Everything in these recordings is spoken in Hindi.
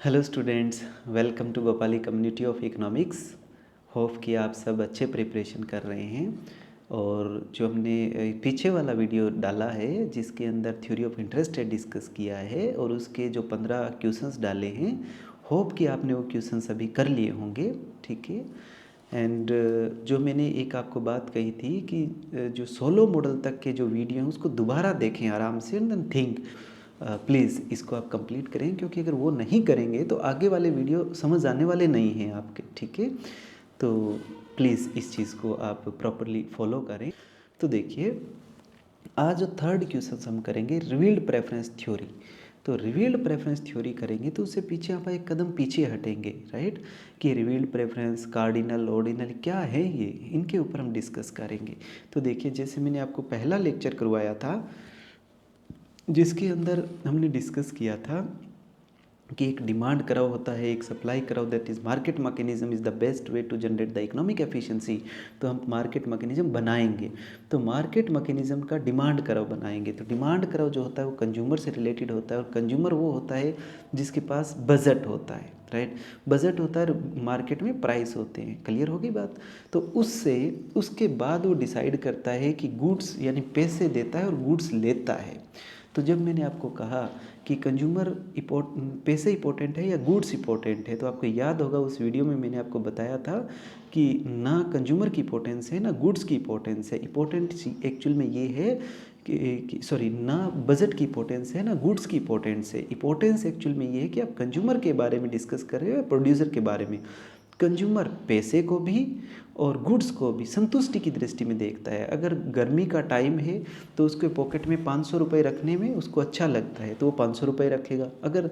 Hello students, welcome to Gopali community of economics. Hope कि आप सब अच्छे प्रिपरेशन कर रहे हैं। और जो हमने पीछे वाला वीडियो डाला है जिसके अंदर थ्योरी ऑफ इंटरेस्ट डिस्कस किया है और उसके जो 15 क्वेश्चंस डाले हैं, होप कि आपने वो क्वेश्चंस अभी कर लिए होंगे। ठीक है। एंड जो मैंने एक आपको बात कही थी कि जो 16 मॉडल तक के जो वीडियो हैं उसको दोबारा देखें आराम से एंड देन थिंक। प्लीज़ इसको आप कंप्लीट करें, क्योंकि अगर वो नहीं करेंगे तो आगे वाले वीडियो समझ आने वाले नहीं हैं आपके। ठीक है, तो प्लीज़ इस चीज़ को आप प्रॉपरली फॉलो करें। तो देखिए, आज जो थर्ड क्वेश्चन हम करेंगे रिवील्ड प्रेफरेंस थ्योरी। तो रिवील्ड प्रेफरेंस थ्योरी करेंगे तो उससे पीछे आप एक कदम पीछे हटेंगे, राइट। कि रिवील्ड प्रेफरेंस, कार्डिनल, ऑर्डिनल क्या है, ये इनके ऊपर हम डिस्कस करेंगे। तो देखिए, जैसे मैंने आपको पहला लेक्चर करवाया था जिसके अंदर हमने डिस्कस किया था कि एक डिमांड कराव होता है, एक सप्लाई कराव, that is market mechanism is the best way to generate the economic efficiency. तो हम मार्केट मैकेनिज्म बनाएंगे, तो मार्केट मैकेनिज्म का डिमांड कराव बनाएंगे। तो डिमांड कराव जो होता है वो कंज्यूमर से रिलेटेड होता है, और कंज्यूमर वो होता है जिसके पास बजट होता है, राइट। बजट होता है, मार्केट में प्राइस होते हैं। क्लियर होगी बात। तो उससे उसके बाद वो डिसाइड करता है कि गुड्स यानी पैसे देता है और गुड्स लेता है। तो जब मैंने आपको कहा कि कंज्यूमर पैसे इंपॉर्टेंट है या गुड्स इंपॉर्टेंट है, तो आपको याद होगा उस वीडियो में मैंने आपको बताया था कि ना कंज्यूमर की इंपॉर्टेंस है ना गुड्स की इंपॉर्टेंस है। इंपॉर्टेंस एक्चुअल में ये है कि सॉरी, ना बजट की इंपॉर्टेंस है ना गुड्स की इंपॉर्टेंस है। इंपॉर्टेंस एक्चुअल में ये है कि आप कंज्यूमर के बारे में डिस्कस कर रहे हो या प्रोड्यूसर के बारे में। कंज्यूमर पैसे को भी और गुड्स को भी संतुष्टि की दृष्टि में देखता है। अगर गर्मी का टाइम है तो उसके पॉकेट में 500 रुपये रखने में उसको अच्छा लगता है तो वो 500 रुपये रखेगा। अगर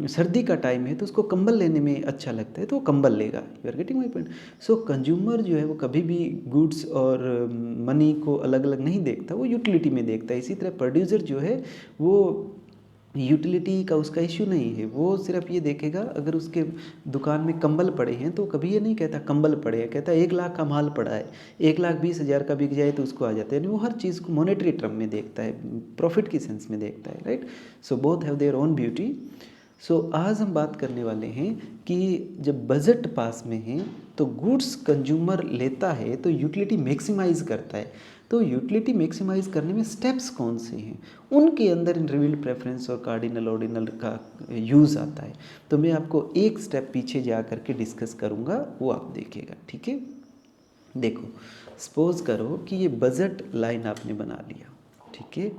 सर्दी का टाइम है तो उसको कंबल लेने में अच्छा लगता है तो वो कंबल लेगा। You are getting my point. So consumer जो है वो कभी भी गुड्स और मनी को अलग अलग नहीं देखता, वो यूटिलिटी में देखता है। इसी तरह प्रोड्यूसर जो है वो यूटिलिटी का उसका इश्यू नहीं है, वो सिर्फ ये देखेगा अगर उसके दुकान में कंबल पड़े हैं तो कभी ये नहीं कहता कंबल पड़े हैं, कहता 1 लाख का माल पड़ा है, 1,20,000 का बिक जाए तो उसको आ जाता है। यानी वो हर चीज़ को मॉनेटरी टर्म में देखता है, प्रॉफिट की सेंस में देखता है, right. So both have their own beauty. So आज हम बात करने वाले हैं कि जब बजट पास में है तो गुड्स कंज्यूमर लेता है तो यूटिलिटी मैक्सिमाइज करता है। तो यूटिलिटी मैक्सिमाइज करने में स्टेप्स कौन से हैं, उनके अंदर इन रिवील्ड प्रेफरेंस और कार्डिनल ऑर्डिनल का यूज़ आता है। तो मैं आपको एक स्टेप पीछे जा करके डिस्कस करूँगा, वो आप देखिएगा। ठीक है, देखो, सपोज करो कि ये बजट लाइन आपने बना लिया। ठीक है,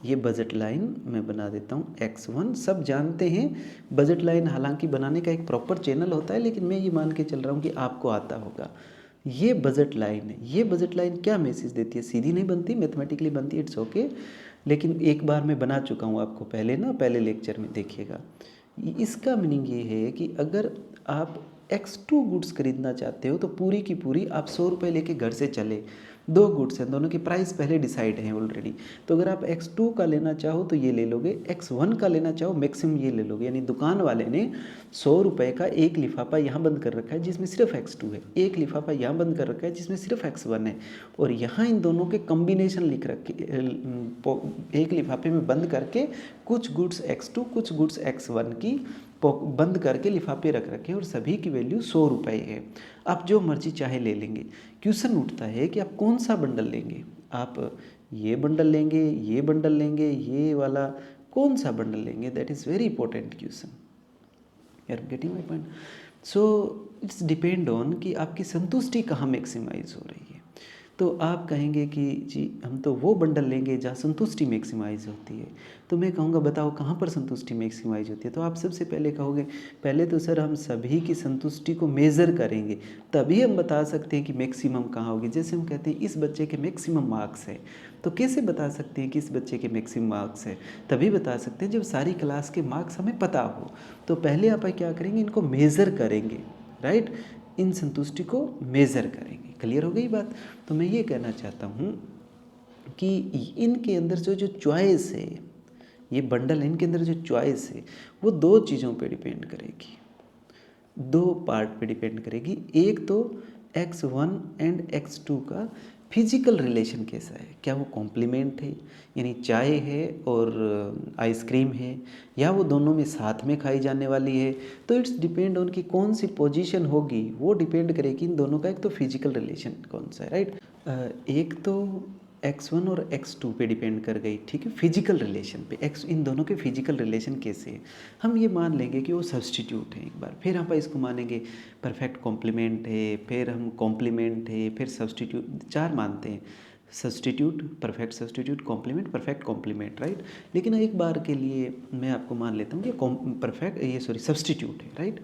ये बजट लाइन मैं बना देता हूँ X1। सब जानते हैं बजट लाइन हालांकि बनाने का एक प्रॉपर चैनल होता है, लेकिन मैं ये मान के चल रहा हूँ कि आपको आता होगा। ये बजट लाइन है, ये बजट लाइन क्या मैसेज देती है, सीधी नहीं बनती, मैथमेटिकली बनती है, इट्स ओके। लेकिन एक बार मैं बना चुका हूँ आपको पहले ना, पहले लेक्चर में, देखिएगा। इसका मीनिंग ये है कि अगर आप X2 गुड्स खरीदना चाहते हो तो पूरी की पूरी आप 100 रुपये लेके घर से चले, 2 गुड्स हैं, दोनों की प्राइस पहले डिसाइड है ऑलरेडी। तो अगर आप X2 का लेना चाहो तो ये ले लोगे, X1 का लेना चाहो मैक्सिमम ये ले लोगे। यानी दुकान वाले ने 100 रुपये का एक लिफाफा यहाँ बंद कर रखा है जिसमें सिर्फ X2 है, एक लिफाफा यहाँ बंद कर रखा है जिसमें सिर्फ X1 है, और यहाँ इन दोनों के कम्बिनेशन लिख रखे, एक लिफाफे में बंद करके कुछ गुड्स X2 कुछ गुड्स X1 की बंद करके लिफाफे रख रखे और सभी की वैल्यू 100 रुपये है। आप जो मर्जी चाहे ले लेंगे। क्वेश्चन उठता है कि आप कौन सा बंडल लेंगे, आप ये बंडल लेंगे, ये बंडल लेंगे, ये वाला, कौन सा बंडल लेंगे, that is very important question. You are getting my point. So it's depend on कि आपकी संतुष्टि कहाँ मैक्सिमाइज हो रही है। तो आप कहेंगे कि जी हम तो वो बंडल लेंगे जहाँ संतुष्टि मैक्सिमाइज होती है। तो मैं कहूँगा बताओ कहाँ पर संतुष्टि मैक्सिमाइज होती है। तो आप सबसे पहले कहोगे पहले तो सर हम सभी की संतुष्टि को मेज़र करेंगे, तभी हम बता सकते हैं कि मैक्सिमम कहाँ होगी। जैसे हम कहते हैं इस बच्चे के मैक्सिमम मार्क्स है, तो कैसे बता सकते हैं कि इस बच्चे के मैक्सिमम मार्क्स है, तभी बता सकते हैं जब सारी क्लास के मार्क्स हमें पता हो। तो पहले आप क्या करेंगे, इनको मेज़र करेंगे, राइट, इन संतुष्टि को मेज़र करेंगे। क्लियर हो गई बात। तो मैं ये कहना चाहता हूँ कि इनके अंदर जो चॉइस है, ये बंडल है, इनके अंदर जो चॉइस है वो 2 चीज़ों पे डिपेंड करेगी, 2 पार्ट पे डिपेंड करेगी। एक तो X1 एंड X2 का फिजिकल रिलेशन कैसा है, क्या वो कॉम्प्लीमेंट है, यानी चाय है और आइसक्रीम है, या वो दोनों में साथ में खाई जाने वाली है। तो इट्स डिपेंड ऑन कि कौन सी पोजीशन होगी, वो डिपेंड करेगी इन दोनों का एक तो फिजिकल रिलेशन कौन सा है, राइट। एक तो x1 और x2 पे डिपेंड कर गई, ठीक है, फिजिकल रिलेशन पे। x इन दोनों के फिजिकल रिलेशन कैसे है, हम ये मान लेंगे कि वो सब्सटीट्यूट है एक बार, फिर हम इसको मानेंगे परफेक्ट कॉम्प्लीमेंट है, फिर हम कॉम्प्लीमेंट है, फिर सब्सटीट्यूट, 4 मानते हैं, substitute, perfect substitute, complement, perfect complement, right. लेकिन एक बार के लिए मैं आपको मान लेता हूँ कि सब्सटीट्यूट है, राइट।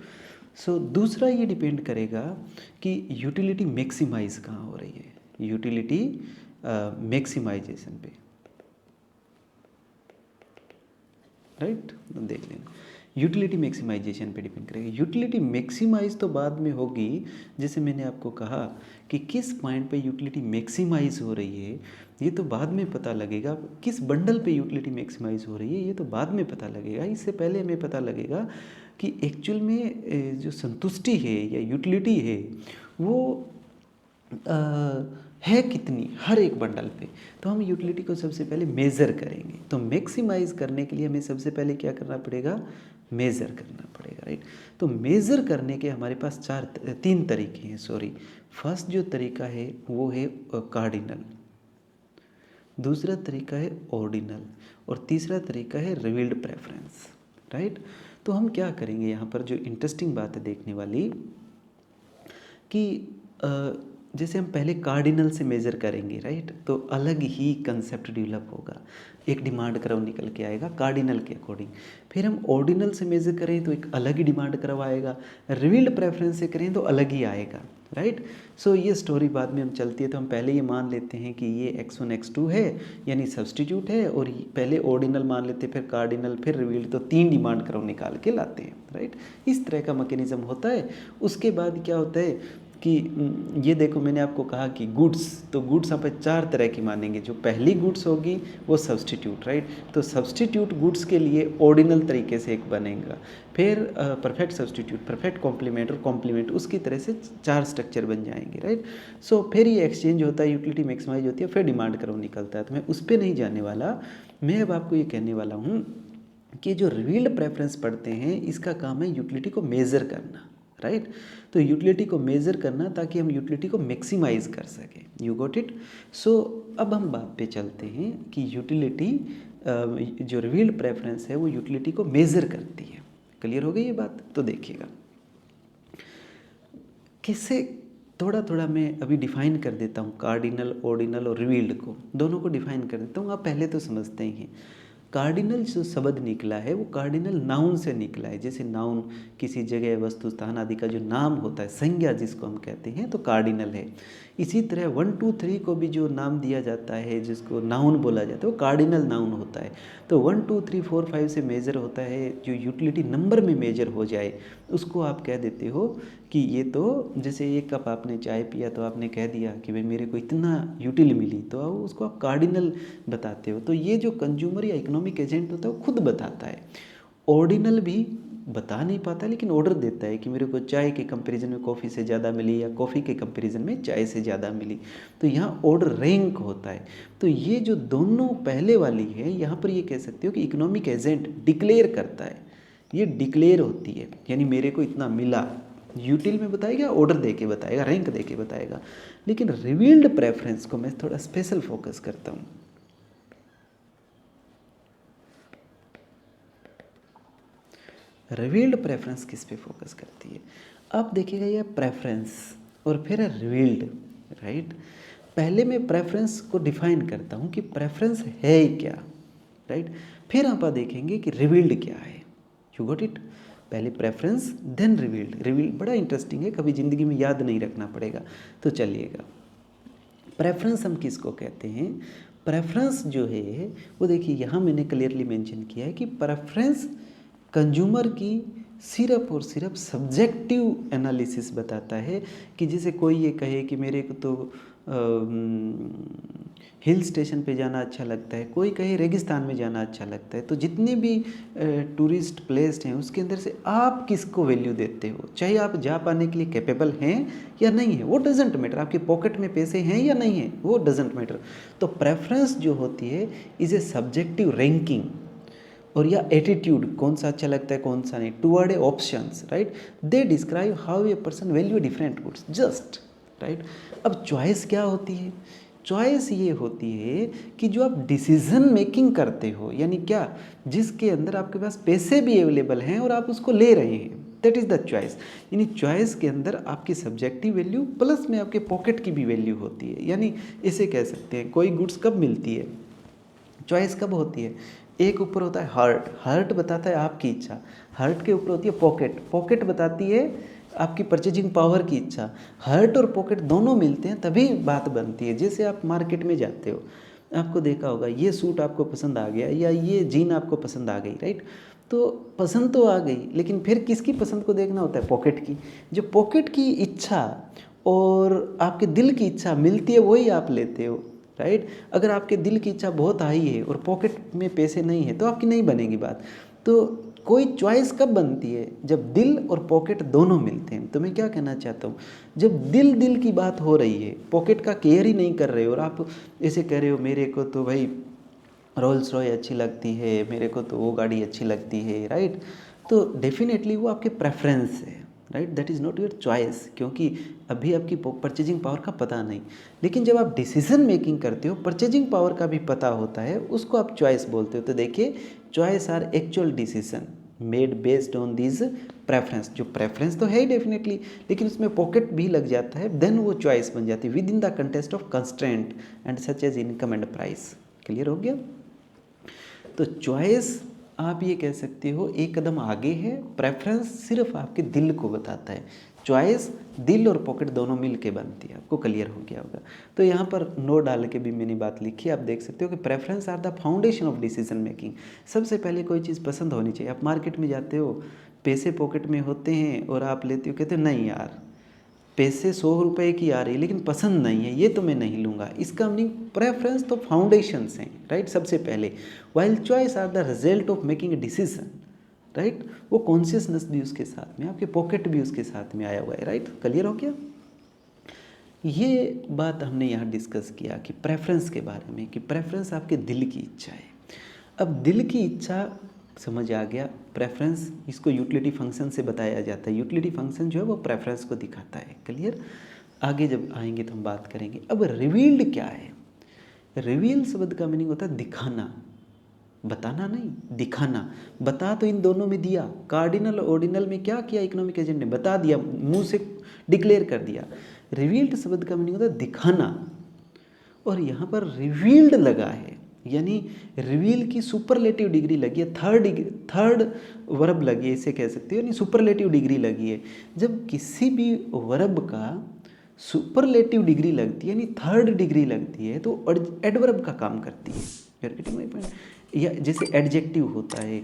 सो दूसरा ये डिपेंड करेगा कि यूटिलिटी मैक्सिमाइज कहाँ हो रही है, यूटिलिटी मैक्सिमाइजेशन पे, राइट। देख लेना, यूटिलिटी मैक्सिमाइजेशन पे डिपेंड करेगा। यूटिलिटी मैक्सिमाइज तो बाद में होगी, जैसे मैंने आपको कहा कि किस पॉइंट पे यूटिलिटी मैक्सिमाइज हो रही है ये तो बाद में पता लगेगा, किस बंडल पे यूटिलिटी मैक्सिमाइज हो रही है ये तो बाद में पता लगेगा। इससे पहले हमें पता लगेगा कि एक्चुअल में जो संतुष्टि है या यूटिलिटी है वो है कितनी हर एक बंडल पे। तो हम यूटिलिटी को सबसे पहले मेज़र करेंगे। तो मैक्सिमाइज़ करने के लिए हमें सबसे पहले क्या करना पड़ेगा, मेज़र करना पड़ेगा, राइट। तो मेज़र करने के हमारे पास 3 तरीके हैं, सॉरी। फर्स्ट जो तरीका है वो है कार्डिनल, दूसरा तरीका है ऑर्डिनल, और तीसरा तरीका है रिवील्ड प्रेफरेंस, राइट। तो हम क्या करेंगे यहाँ पर, जो इंटरेस्टिंग बात है देखने वाली, कि जैसे हम पहले कार्डिनल से मेज़र करेंगे, राइट, तो अलग ही कंसेप्ट डेवलप होगा, एक डिमांड कर्व निकल के आएगा कार्डिनल के अकॉर्डिंग। फिर हम ऑर्डिनल से मेज़र करें तो एक अलग ही डिमांड कर्व आएगा, रिवील्ड प्रेफरेंस से करें तो अलग ही आएगा, राइट। सो ये स्टोरी बाद में हम चलती है, तो हम पहले ये मान लेते हैं कि ये x1 x2 है यानी सब्सटीट्यूट है, और पहले ऑर्डिनल मान लेते हैं, फिर कार्डिनल, फिर रिवील्ड, तो 3 डिमांड कर्व निकाल के लाते हैं, राइट। इस तरह का मैकेनिज्म होता है। उसके बाद क्या होता है कि ये देखो, मैंने आपको कहा कि गुड्स, तो गुड्स यहाँ पे 4 तरह की मानेंगे। जो पहली गुड्स होगी वो सब्सटीट्यूट, राइट। तो सब्सटीट्यूट गुड्स के लिए ऑर्डिनल तरीके से एक बनेगा, फिर परफेक्ट सब्सटीट्यूट, परफेक्ट कॉम्प्लीमेंट और कॉम्प्लीमेंट, उसकी तरह से 4 स्ट्रक्चर बन जाएंगे, राइट। सो फिर ये एक्सचेंज होता है, यूटिलिटी मैक्सिमाइज होती है, फिर डिमांड कर्व निकलता है। तो मैं उस पर नहीं जाने वाला, मैं अब आपको ये कहने वाला हूँ कि जो रिवील्ड प्रेफरेंस पढ़ते हैं इसका काम है यूटिलिटी को मेज़र करना, राइट। तो यूटिलिटी को मेज़र करना ताकि हम यूटिलिटी को मैक्सिमाइज कर सकें, यू गॉट इट। सो अब हम बात पे चलते हैं कि यूटिलिटी, जो रिवील्ड प्रेफरेंस है वो यूटिलिटी को मेज़र करती है। क्लियर हो गई ये बात। तो देखिएगा कैसे, थोड़ा थोड़ा मैं अभी डिफाइन कर देता हूँ कार्डिनल, ऑर्डिनल और रिवील्ड को, दोनों को डिफाइन कर देता हूँ। आप पहले तो समझते ही हैं, कार्डिनल जो शब्द निकला है वो कार्डिनल नाउन से निकला है। जैसे नाउन किसी जगह, वस्तु, स्थान आदि का जो नाम होता है, संज्ञा जिसको हम कहते हैं, तो कार्डिनल है। इसी तरह 1 2 3 को भी जो नाम दिया जाता है, जिसको नाउन बोला जाता है, वो कार्डिनल नाउन होता है। तो 1 2 3 4 5 से मेजर होता है, जो यूटिलिटी नंबर में मेजर हो जाए उसको आप कह देते हो कि ये तो, जैसे 1 कप आपने चाय पिया तो आपने कह दिया कि भाई मेरे को इतना यूटिल मिली, तो उसको आप कार्डिनल बताते हो। तो ये जो कंज्यूमर या इकोनॉमिक एजेंट होता है वो खुद बताता है। ऑर्डिनल भी बता नहीं पाता लेकिन ऑर्डर देता है कि मेरे को चाय के कंपैरिजन में कॉफ़ी से ज़्यादा मिली, या कॉफ़ी के कंपैरिजन में चाय से ज़्यादा मिली। तो यहाँ ऑर्डर रैंक होता है। तो ये जो दोनों पहले वाली है, यहाँ पर ये कह सकते हो कि इकोनॉमिक एजेंट डिक्लेयर करता है, ये डिक्लेयर होती है, यानी मेरे को इतना मिला, यूटिल में बताएगा, ऑर्डर दे के बताएगा, रैंक दे के बताएगा। लेकिन रिवील्ड प्रेफरेंस को मैं थोड़ा स्पेशल फोकस करता हूँ। रिवील्ड प्रेफरेंस किस पे फोकस करती है, अब देखिएगा, ये प्रेफरेंस और फिर है रिवील्ड, राइट। पहले मैं प्रेफरेंस को डिफाइन करता हूँ कि प्रेफरेंस है क्या, राइट। फिर आप देखेंगे कि रिवील्ड क्या है, यू गॉट इट। पहले प्रेफरेंस देन रिवील्ड। रिवील्ड बड़ा इंटरेस्टिंग है, कभी ज़िंदगी में याद नहीं रखना पड़ेगा। तो चलिएगा, प्रेफरेंस हम किसको कहते हैं, प्रेफरेंस जो है वो देखिए यहाँ मैंने क्लियरली मेंशन किया है कि प्रेफरेंस कंज्यूमर की सिर्फ और सिर्फ सब्जेक्टिव एनालिसिस बताता है। कि जैसे कोई ये कहे कि मेरे को तो हिल स्टेशन पे जाना अच्छा लगता है, कोई कहे रेगिस्तान में जाना अच्छा लगता है। तो जितने भी टूरिस्ट प्लेस हैं उसके अंदर से आप किसको वैल्यू देते हो, चाहे आप जा पाने के लिए कैपेबल हैं या नहीं है, वो डजेंट मैटर। आपके पॉकेट में पैसे हैं या नहीं है, वो डजेंट मैटर। तो प्रेफरेंस जो होती है इज़ ए सब्जेक्टिव रैंकिंग, और या एटीट्यूड, कौन सा अच्छा लगता है कौन सा नहीं, toward A options, right. They describe how a person value different goods, just, right. अब चॉइस क्या होती है? चॉइस ये होती है कि जो आप डिसीजन मेकिंग करते हो, यानी क्या, जिसके अंदर आपके पास पैसे भी अवेलेबल हैं और आप उसको ले रहे हैं, दैट इज़ द चॉइस। यानी चॉइस के अंदर आपकी सब्जेक्टिव वैल्यू प्लस में आपके पॉकेट की भी वैल्यू होती है। यानी इसे कह सकते हैं कोई गुड्स कब मिलती है, चॉइस कब होती है? एक ऊपर होता है हार्ट, हार्ट बताता है आपकी इच्छा, हार्ट के ऊपर होती है पॉकेट, पॉकेट बताती है आपकी परचेजिंग पावर की इच्छा। हार्ट और पॉकेट दोनों मिलते हैं तभी बात बनती है। जैसे आप मार्केट में जाते हो, आपको देखा होगा ये सूट आपको पसंद आ गया या ये जीन आपको पसंद आ गई, राइट। तो पसंद तो आ गई, लेकिन फिर किसकी पसंद को देखना होता है? पॉकेट की। जो पॉकेट की इच्छा और आपके दिल की इच्छा मिलती है वही आप लेते हो, राइट। अगर आपके दिल की इच्छा बहुत हाई है और पॉकेट में पैसे नहीं है तो आपकी नहीं बनेगी बात। तो कोई चॉइस कब बनती है? जब दिल और पॉकेट दोनों मिलते हैं। तो मैं क्या कहना चाहता हूँ, जब दिल दिल की बात हो रही है, पॉकेट का केयर ही नहीं कर रहे हो और आप ऐसे कह रहे हो मेरे को तो भाई रोल्स रॉय अच्छी लगती है, मेरे को तो वो गाड़ी अच्छी लगती है, राइट। तो डेफिनेटली वो आपके प्रेफरेंस है, right, that is not your choice, क्योंकि अभी आपकी परचेजिंग पावर का पता नहीं। लेकिन जब आप डिसीजन मेकिंग करते हो, परचेजिंग पावर का भी पता होता है, उसको आप चॉइस बोलते हो। तो देखिए, choice are actual decision made based on this preference. जो प्रेफरेंस तो है ही डेफिनेटली, लेकिन उसमें पॉकेट भी लग जाता है, देन वो चॉइस बन जाती है within the contest of constraint and such as income and price. Clear हो गया? तो चॉइस आप ये कह सकते हो एक कदम आगे है, प्रेफरेंस सिर्फ आपके दिल को बताता है, चॉइस दिल और पॉकेट दोनों मिल के बनती है। आपको क्लियर हो गया होगा। तो यहाँ पर नोट डाल के भी मैंने बात लिखी, आप देख सकते हो कि preference are the foundation of decision making. सबसे पहले कोई चीज़ पसंद होनी चाहिए। आप मार्केट में जाते हो, पैसे पॉकेट में होते हैं और आप लेते हो, कहते हो नहीं यार पैसे 100 रुपये की आ रही है लेकिन पसंद नहीं है, ये तो मैं नहीं लूँगा। इसका मीनिंग प्रेफरेंस तो फाउंडेशंस हैं, राइट, सबसे पहले। While choice are the result of making a decision, right. वो कॉन्शियसनेस भी उसके साथ में, आपके पॉकेट भी उसके साथ में आया हुआ है, राइट। क्लियर हो गया? ये बात हमने यहाँ डिस्कस किया कि प्रेफरेंस के बारे में, कि प्रेफरेंस आपके दिल की इच्छा है। अब दिल की इच्छा समझ आ गया। प्रेफरेंस, इसको यूटिलिटी फंक्शन से बताया जाता है। यूटिलिटी फंक्शन जो है वो प्रेफरेंस को दिखाता है। क्लियर? आगे जब आएंगे तो हम बात करेंगे। अब रिवील्ड क्या है? रिवील शब्द का मीनिंग होता है दिखाना, बताना नहीं, दिखाना। बता तो इन दोनों में दिया, कार्डिनल ऑर्डिनल में क्या किया इकोनॉमिक एजेंट ने? बता दिया, मुंह से डिक्लेयर कर दिया। रिवील्ड शब्द का मीनिंग होता है दिखाना, और यहाँ पर रिवील्ड लगा है, यानी रिवील की सुपरलेटिव डिग्री लगी है, थर्ड वर्ब लगी है, इसे कह सकते हो, यानी सुपरलेटिव डिग्री लगी है। जब किसी भी वर्ब का सुपरलेटिव डिग्री लगती है, यानी थर्ड डिग्री लगती है, तो एडवर्ब का काम करती है। You're getting my point? या जैसे एडजेक्टिव होता है,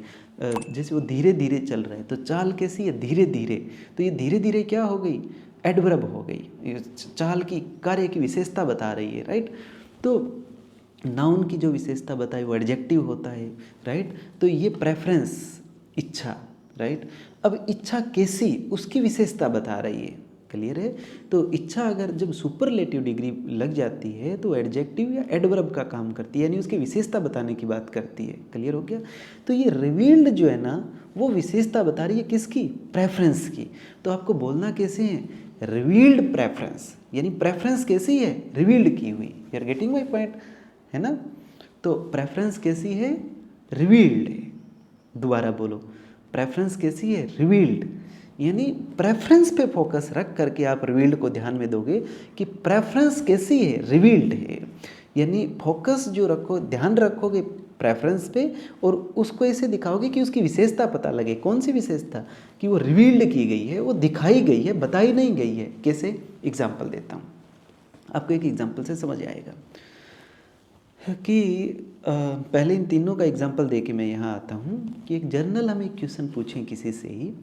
जैसे वो धीरे धीरे चल रहा है तो चाल कैसी है? धीरे धीरे। तो ये धीरे धीरे क्या हो गई? एडवर्ब हो गई, चाल की, कार्य की विशेषता बता रही है, राइट। तो नाउन की जो विशेषता बताई वो एडजेक्टिव होता है, राइट। तो ये प्रेफरेंस, इच्छा, राइट। अब इच्छा कैसी, उसकी विशेषता बता रही है। क्लियर है? तो इच्छा अगर जब सुपरलेटिव डिग्री लग जाती है तो एडजेक्टिव या एडवर्ब का काम करती है, यानी उसकी विशेषता बताने की बात करती है। क्लियर हो गया? तो ये रिवील्ड जो है ना, वो विशेषता बता रही है किसकी? प्रेफरेंस की। तो आपको बोलना कैसे है? रिवील्ड प्रेफरेंस, यानी प्रेफरेंस कैसी है? रिवील्ड की हुई। You are getting my point, है ना। तो प्रेफरेंस कैसी है? रिवील्ड है। दोबारा बोलो, प्रेफरेंस कैसी है? रिवील्ड। यानी प्रेफरेंस पे फोकस रख करके आप रिवील्ड को ध्यान में दोगे कि प्रेफरेंस कैसी है? रिवील्ड है। यानी फोकस जो रखो, ध्यान रखोगे प्रेफरेंस पे, और उसको ऐसे दिखाओगे कि उसकी विशेषता पता लगे। कौन सी विशेषता? कि वो रिवील्ड की गई है, वो दिखाई गई है, बताई नहीं गई है। कैसे? एग्जाम्पल देता हूँ आपको, एक एग्जाम्पल से समझ आएगा कि पहले इन तीनों का एग्जाम्पल दे के मैं यहाँ आता हूँ कि एक जर्नल हमें क्वेश्चन पूछें किसी से ही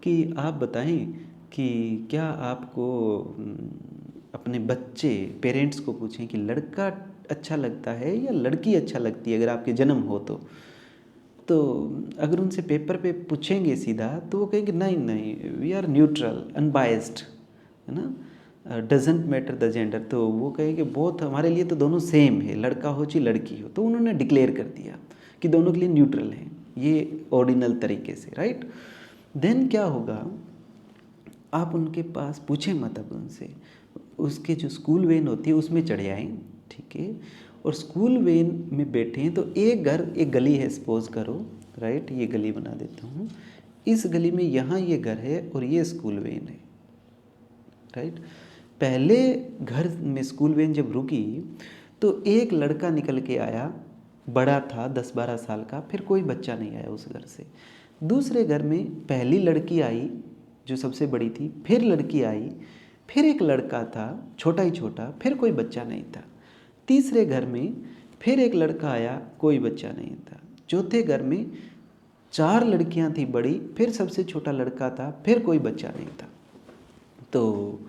कि आप बताएं कि क्या आपको अपने बच्चे, पेरेंट्स को पूछें कि लड़का अच्छा लगता है या लड़की अच्छा लगती है अगर आपके जन्म हो तो अगर उनसे पेपर पे पूछेंगे सीधा तो वो कहेंगे नहीं नहीं, वी आर न्यूट्रल अनबायस्ड, है ना, डजेंट मैटर द जेंडर। तो वो कहेंगे बहुत, हमारे लिए तो दोनों सेम है, लड़का हो चाहे लड़की हो। तो उन्होंने डिक्लेयर कर दिया कि दोनों के लिए न्यूट्रल है, ये ऑर्डिनल तरीके से, राइट। देन क्या होगा, आप उनके पास पूछें मत, अब उनसे उसके जो स्कूल वैन होती है उसमें चढ़े आएँ, ठीक है, और स्कूल वैन में बैठे हैं। तो एक घर, एक गली है सपोज करो, राइट, ये गली बना देता हूँ, इस गली में यहाँ ये घर है और ये स्कूल वैन है, राइट। पहले घर में स्कूल वैन जब रुकी तो एक लड़का निकल के आया, बड़ा था 10-12 साल का, फिर कोई बच्चा नहीं आया उस घर से। दूसरे घर में पहली लड़की आई जो सबसे बड़ी थी, फिर लड़की आई, फिर एक लड़का था छोटा ही छोटा, फिर कोई बच्चा नहीं था। तीसरे घर में फिर एक लड़का आया, कोई बच्चा नहीं था। चौथे घर में 4 लड़कियां थी बड़ी, फिर सबसे छोटा लड़का था, फिर कोई बच्चा नहीं था। तो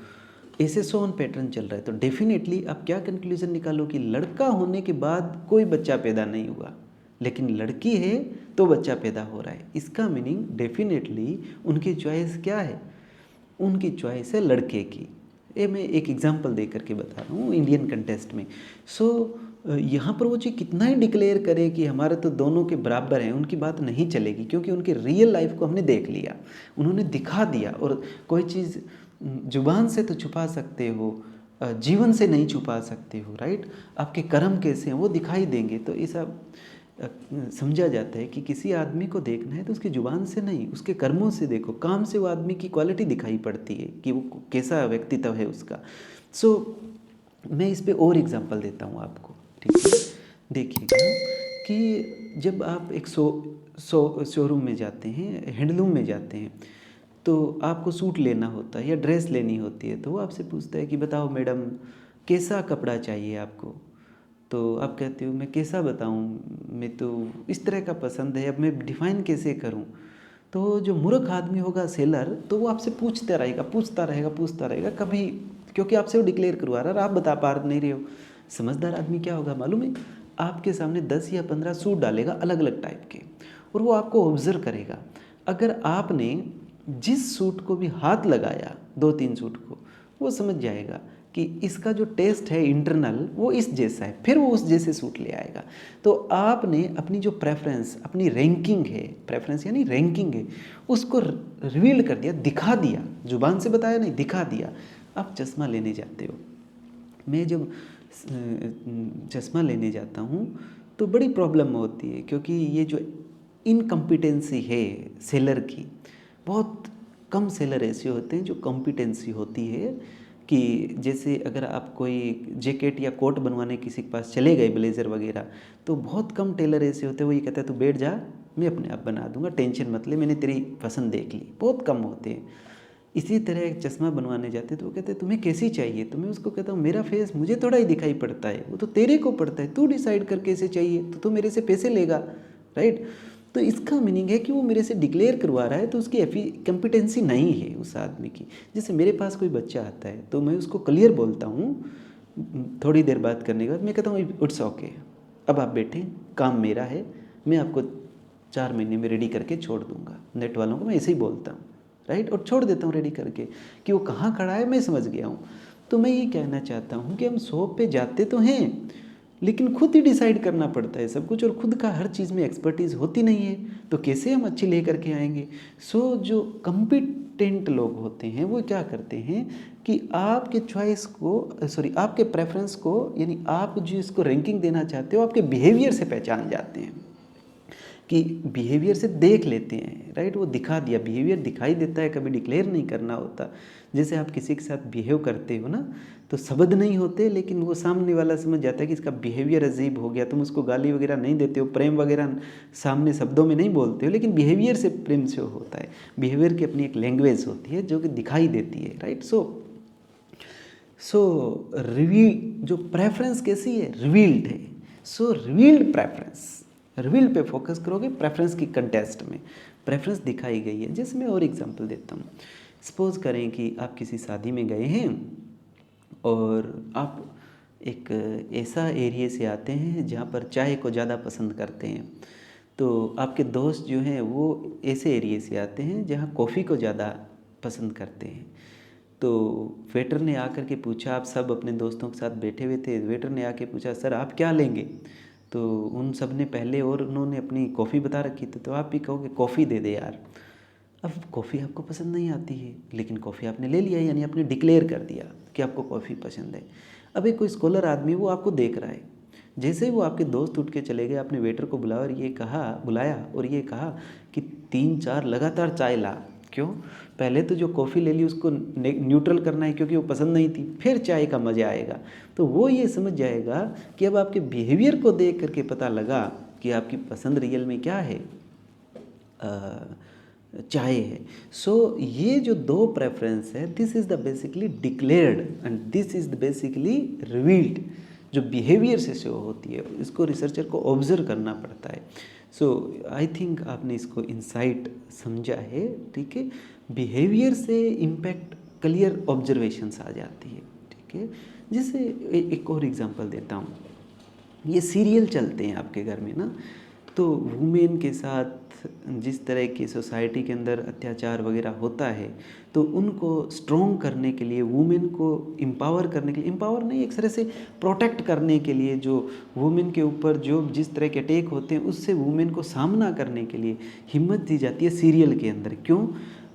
ऐसे सो ऑन पैटर्न चल रहा है। तो डेफिनेटली आप क्या कंक्लूजन निकालो कि लड़का होने के बाद कोई बच्चा पैदा नहीं हुआ, लेकिन लड़की है तो बच्चा पैदा हो रहा है। इसका मीनिंग डेफिनेटली उनकी चॉइस क्या है, उनकी चॉइस है लड़के की। ये मैं एक एग्जांपल दे करके बता रहा हूँ इंडियन कंटेस्ट में। सो यहाँ पर वो चीज़ कितना ही डिक्लेयर करे कि हमारे तो दोनों के बराबर हैं, उनकी बात नहीं चलेगी, क्योंकि उनकी रियल लाइफ को हमने देख लिया, उन्होंने दिखा दिया। और कोई चीज़ जुबान से तो छुपा सकते हो, जीवन से नहीं छुपा सकते हो, राइट। आपके कर्म कैसे हैं वो दिखाई देंगे। तो ऐसा समझा जाता है कि किसी आदमी को देखना है तो उसकी ज़ुबान से नहीं, उसके कर्मों से देखो, काम से वो आदमी की क्वालिटी दिखाई पड़ती है कि वो कैसा व्यक्तित्व है उसका। सो मैं इस पे और एग्जांपल देता हूँ आपको, ठीक है। देखिएगा कि जब आप एक शोरूम में जाते हैं, हैंडलूम में जाते हैं, तो आपको सूट लेना होता है या ड्रेस लेनी होती है, तो वो आपसे पूछता है कि बताओ मैडम कैसा कपड़ा चाहिए आपको। तो आप कहते हो मैं कैसा बताऊं, मैं तो इस तरह का पसंद है, अब मैं डिफ़ाइन कैसे करूं। तो जो मूर्ख आदमी होगा सेलर, तो वो आपसे पूछता रहेगा कभी, क्योंकि आपसे वो डिक्लेयर करवा रहा है, आप बता पा नहीं रहे हो। समझदार आदमी क्या होगा मालूम है, आपके सामने 10 या 15 सूट डालेगा अलग अलग टाइप के, और वो आपको ऑब्जर्व करेगा। अगर आपने जिस सूट को भी हाथ लगाया, 2-3 सूट को, वो समझ जाएगा कि इसका जो टेस्ट है इंटरनल वो इस जैसा है, फिर वो उस जैसे सूट ले आएगा। तो आपने अपनी जो प्रेफरेंस, अपनी रैंकिंग है, प्रेफरेंस यानी रैंकिंग है, उसको रिवील कर दिया, दिखा दिया, जुबान से बताया नहीं, दिखा दिया। आप चश्मा लेने जाते हो, मैं जब चश्मा लेने जाता हूँ तो बड़ी प्रॉब्लम होती है, क्योंकि ये जो इनकम्पिटेंसी है सेलर की, बहुत कम सेलर ऐसे होते हैं जो कॉम्पिटेंसी होती है। कि जैसे अगर आप कोई जैकेट या कोट बनवाने किसी के पास चले गए, ब्लेज़र वगैरह, तो बहुत कम टेलर ऐसे होते हैं, वो ये कहता है तू बैठ जा, मैं अपने आप बना दूंगा, टेंशन मत ले, मैंने तेरी पसंद देख ली। बहुत कम होते हैं। इसी तरह एक चश्मा बनवाने जाते तो वो कहते हैं तुम्हें कैसी चाहिए, तो मैं उसको कहता हूँ मेरा फेस मुझे थोड़ा ही दिखाई पड़ता है, वो तो तेरे को पड़ता है, तू डिसाइड कर कैसे चाहिए, तो तू मेरे से पैसे लेगा, राइट। तो इसका मीनिंग है कि वो मेरे से डिक्लेयर करवा रहा है, तो उसकी कॉम्पिटेंसी नहीं है उस आदमी की। जैसे मेरे पास कोई बच्चा आता है तो मैं उसको क्लियर बोलता हूँ, थोड़ी देर बात करने के बाद मैं कहता हूँ इट्स ओके, अब आप बैठें, काम मेरा है, मैं आपको 4 महीने में रेडी करके छोड़ दूँगा। नेट वालों को मैं ऐसे ही बोलता हूँ, राइट, और छोड़ देता हूँ रेडी करके, कि वो कहाँ खड़ा है मैं समझ गया हूँ। तो मैं ये कहना चाहता हूँ कि हम शॉप पे जाते तो हैं, लेकिन खुद ही डिसाइड करना पड़ता है सब कुछ, और खुद का हर चीज़ में एक्सपर्टीज़ होती नहीं है, तो कैसे हम अच्छी ले करके आएंगे। सो जो कॉम्पिटेंट लोग होते हैं वो क्या करते हैं कि आपके चॉइस को, आपके प्रेफरेंस को, यानी आप जो इसको रैंकिंग देना चाहते हो, आपके बिहेवियर से पहचान जाते हैं, कि बिहेवियर से देख लेते हैं, राइट। वो दिखा दिया, बिहेवियर दिखाई देता है, कभी डिक्लेयर नहीं करना होता। जैसे आप किसी के साथ बिहेव करते हो ना, तो शब्द नहीं होते, लेकिन वो सामने वाला समझ जाता है कि इसका बिहेवियर अजीब हो गया। तुम उसको गाली वगैरह नहीं देते हो, प्रेम वगैरह सामने शब्दों में नहीं बोलते हो, लेकिन बिहेवियर से प्रेम से होता है। बिहेवियर की अपनी एक लैंग्वेज होती है जो कि दिखाई देती है, राइट। सो रिवील जो प्रेफरेंस कैसी है, रिवील्ड है। सो रिवील्ड प्रेफरेंस, रिवील पे फोकस करोगे प्रेफरेंस की कंटेस्ट में, प्रेफरेंस दिखाई गई है। जैसे मैं और एग्जांपल देता हूँ, सपोज करें कि आप किसी शादी में गए हैं और आप एक ऐसा एरिया से आते हैं जहाँ पर चाय को ज़्यादा पसंद करते हैं। तो आपके दोस्त जो हैं वो ऐसे एरिया से आते हैं जहाँ कॉफ़ी को ज़्यादा पसंद करते हैं। तो वेटर ने आकर के पूछा, आप सब अपने दोस्तों के साथ बैठे हुए थे, वेटर ने आके पूछा सर आप क्या लेंगे? तो उन सब ने पहले और उन्होंने अपनी कॉफ़ी बता रखी थी, तो आप भी कहोगे कॉफ़ी दे दे यार। अब कॉफ़ी आपको पसंद नहीं आती है, लेकिन कॉफ़ी आपने ले लिया, यानी आपने डिक्लेयर कर दिया कि आपको कॉफ़ी पसंद है। अब एक कोई स्कॉलर आदमी वो आपको देख रहा है, जैसे ही वो आपके दोस्त उठ के चले गए, आपने वेटर को बुलाया और ये कहा कि 3-4 लगातार चाय ला। क्यों? पहले तो जो कॉफ़ी ले ली उसको न्यूट्रल करना है क्योंकि वो पसंद नहीं थी, फिर चाय का मज़ा आएगा। तो वो ये समझ जाएगा कि अब आपके बिहेवियर को देख करके पता लगा कि आपकी पसंद रियल में क्या है, चाय है। सो ये जो दो प्रेफरेंस है, this is the basically declared and this is the basically revealed, जो बिहेवियर से शो होती है, इसको रिसर्चर को ऑब्जर्व करना पड़ता है। सो आई थिंक आपने इसको इंसाइट समझा है, ठीक है। बिहेवियर से इम्पैक्ट क्लियर ऑब्जर्वेशंस आ जाती है, ठीक है। जैसे एक और एग्जांपल देता हूँ, ये सीरियल चलते हैं आपके घर में ना, तो वुमेन के साथ जिस तरह की सोसाइटी के अंदर अत्याचार वगैरह होता है, तो उनको स्ट्रॉन्ग करने के लिए, वुमेन को एम्पावर करने के लिए, एम्पावर नहीं एक तरह से प्रोटेक्ट करने के लिए, जो वुमेन के ऊपर जो जिस तरह के अटैक होते हैं उससे वुमेन को सामना करने के लिए हिम्मत दी जाती है सीरियल के अंदर। क्यों?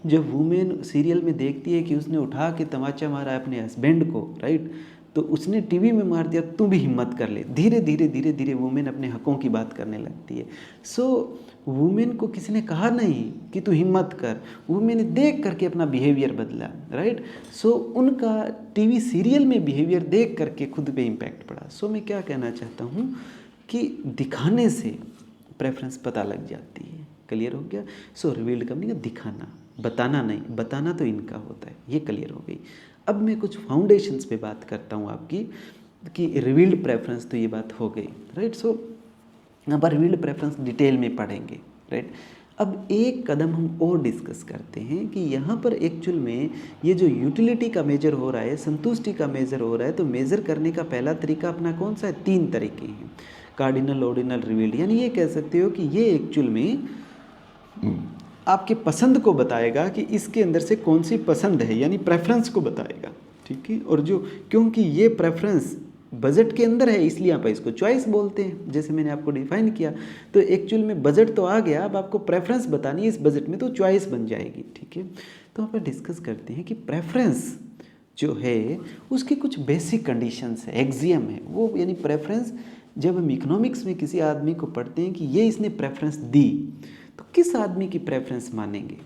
जब वुमेन सीरियल में देखती है कि उसने उठा के तमाचा मारा अपने हस्बैंड को, राइट, तो उसने टीवी में मार दिया, तू भी हिम्मत कर ले। धीरे धीरे धीरे धीरे वुमेन अपने हकों की बात करने लगती है। सो वुमेन को किसी ने कहा नहीं कि तू हिम्मत कर, वुमेन ने देख करके अपना बिहेवियर बदला, राइट। सो उनका टीवी सीरियल में बिहेवियर देख करके खुद पे इम्पैक्ट पड़ा। सो मैं क्या कहना चाहता हूँ कि दिखाने से प्रेफरेंस पता लग जाती है। क्लियर हो गया? सो रिवील्ड करने का दिखाना, बताना नहीं, बताना तो इनका होता है। ये क्लियर हो गई। अब मैं कुछ फाउंडेशंस पे बात करता हूँ आपकी कि रिवील्ड प्रेफरेंस, तो ये बात हो गई, राइट। सो यहाँ पर रिवील्ड प्रेफरेंस डिटेल में पढ़ेंगे, राइट। अब एक कदम हम और डिस्कस करते हैं कि यहाँ पर एक्चुअल में ये जो यूटिलिटी का मेजर हो रहा है, संतुष्टि का मेजर हो रहा है, तो मेजर करने का पहला तरीका अपना कौन सा है? 3 तरीके हैं, कार्डिनल, ऑर्डिनल, रिवील्ड। यानी ये कह सकते हो कि ये एक्चुअल में आपके पसंद को बताएगा कि इसके अंदर से कौन सी पसंद है, यानी प्रेफरेंस को बताएगा, ठीक है। और जो, क्योंकि ये प्रेफरेंस बजट के अंदर है इसलिए आप इसको चॉइस बोलते हैं, जैसे मैंने आपको डिफाइन किया। तो एक्चुअल में बजट तो आ गया, अब आपको प्रेफरेंस बतानी है इस बजट में, तो चॉइस बन जाएगी, ठीक है। तो आप डिस्कस करते हैं कि प्रेफरेंस जो है उसकी कुछ बेसिक कंडीशंस है, एक्सियम है वो, यानी प्रेफरेंस जब हम इकोनॉमिक्स में किसी आदमी को पढ़ते हैं कि ये इसने प्रेफरेंस दी, तो किस आदमी की प्रेफरेंस मानेंगे,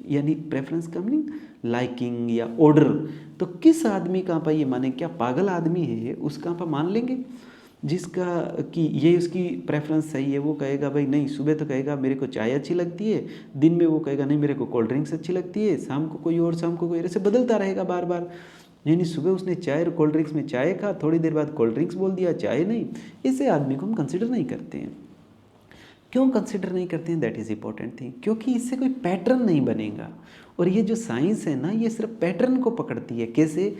यानी प्रेफरेंस का मीनिंग लाइकिंग या ऑर्डर, तो किस आदमी का आप ये मानेंगे? क्या पागल आदमी है उसका आप मान लेंगे, जिसका कि ये उसकी प्रेफरेंस सही है, वो कहेगा भाई नहीं, सुबह तो कहेगा मेरे को चाय अच्छी लगती है, दिन में वो कहेगा नहीं मेरे को कोल्ड ड्रिंक्स अच्छी लगती है, शाम को कोई और, शाम को कोई, ऐसे बदलता रहेगा बार बार। यानी सुबह उसने चाय और कोल्ड ड्रिंक्स में चाय खा, थोड़ी देर बाद कोल्ड ड्रिंक्स बोल दिया, चाय नहीं। ऐसे आदमी को हम कंसिडर नहीं करते हैं। क्यों कंसिडर नहीं करते हैं? दैट इज़ इंपॉर्टेंट थिंग, क्योंकि इससे कोई पैटर्न नहीं बनेगा। और ये जो साइंस है ना, ये सिर्फ पैटर्न को पकड़ती है। कैसे?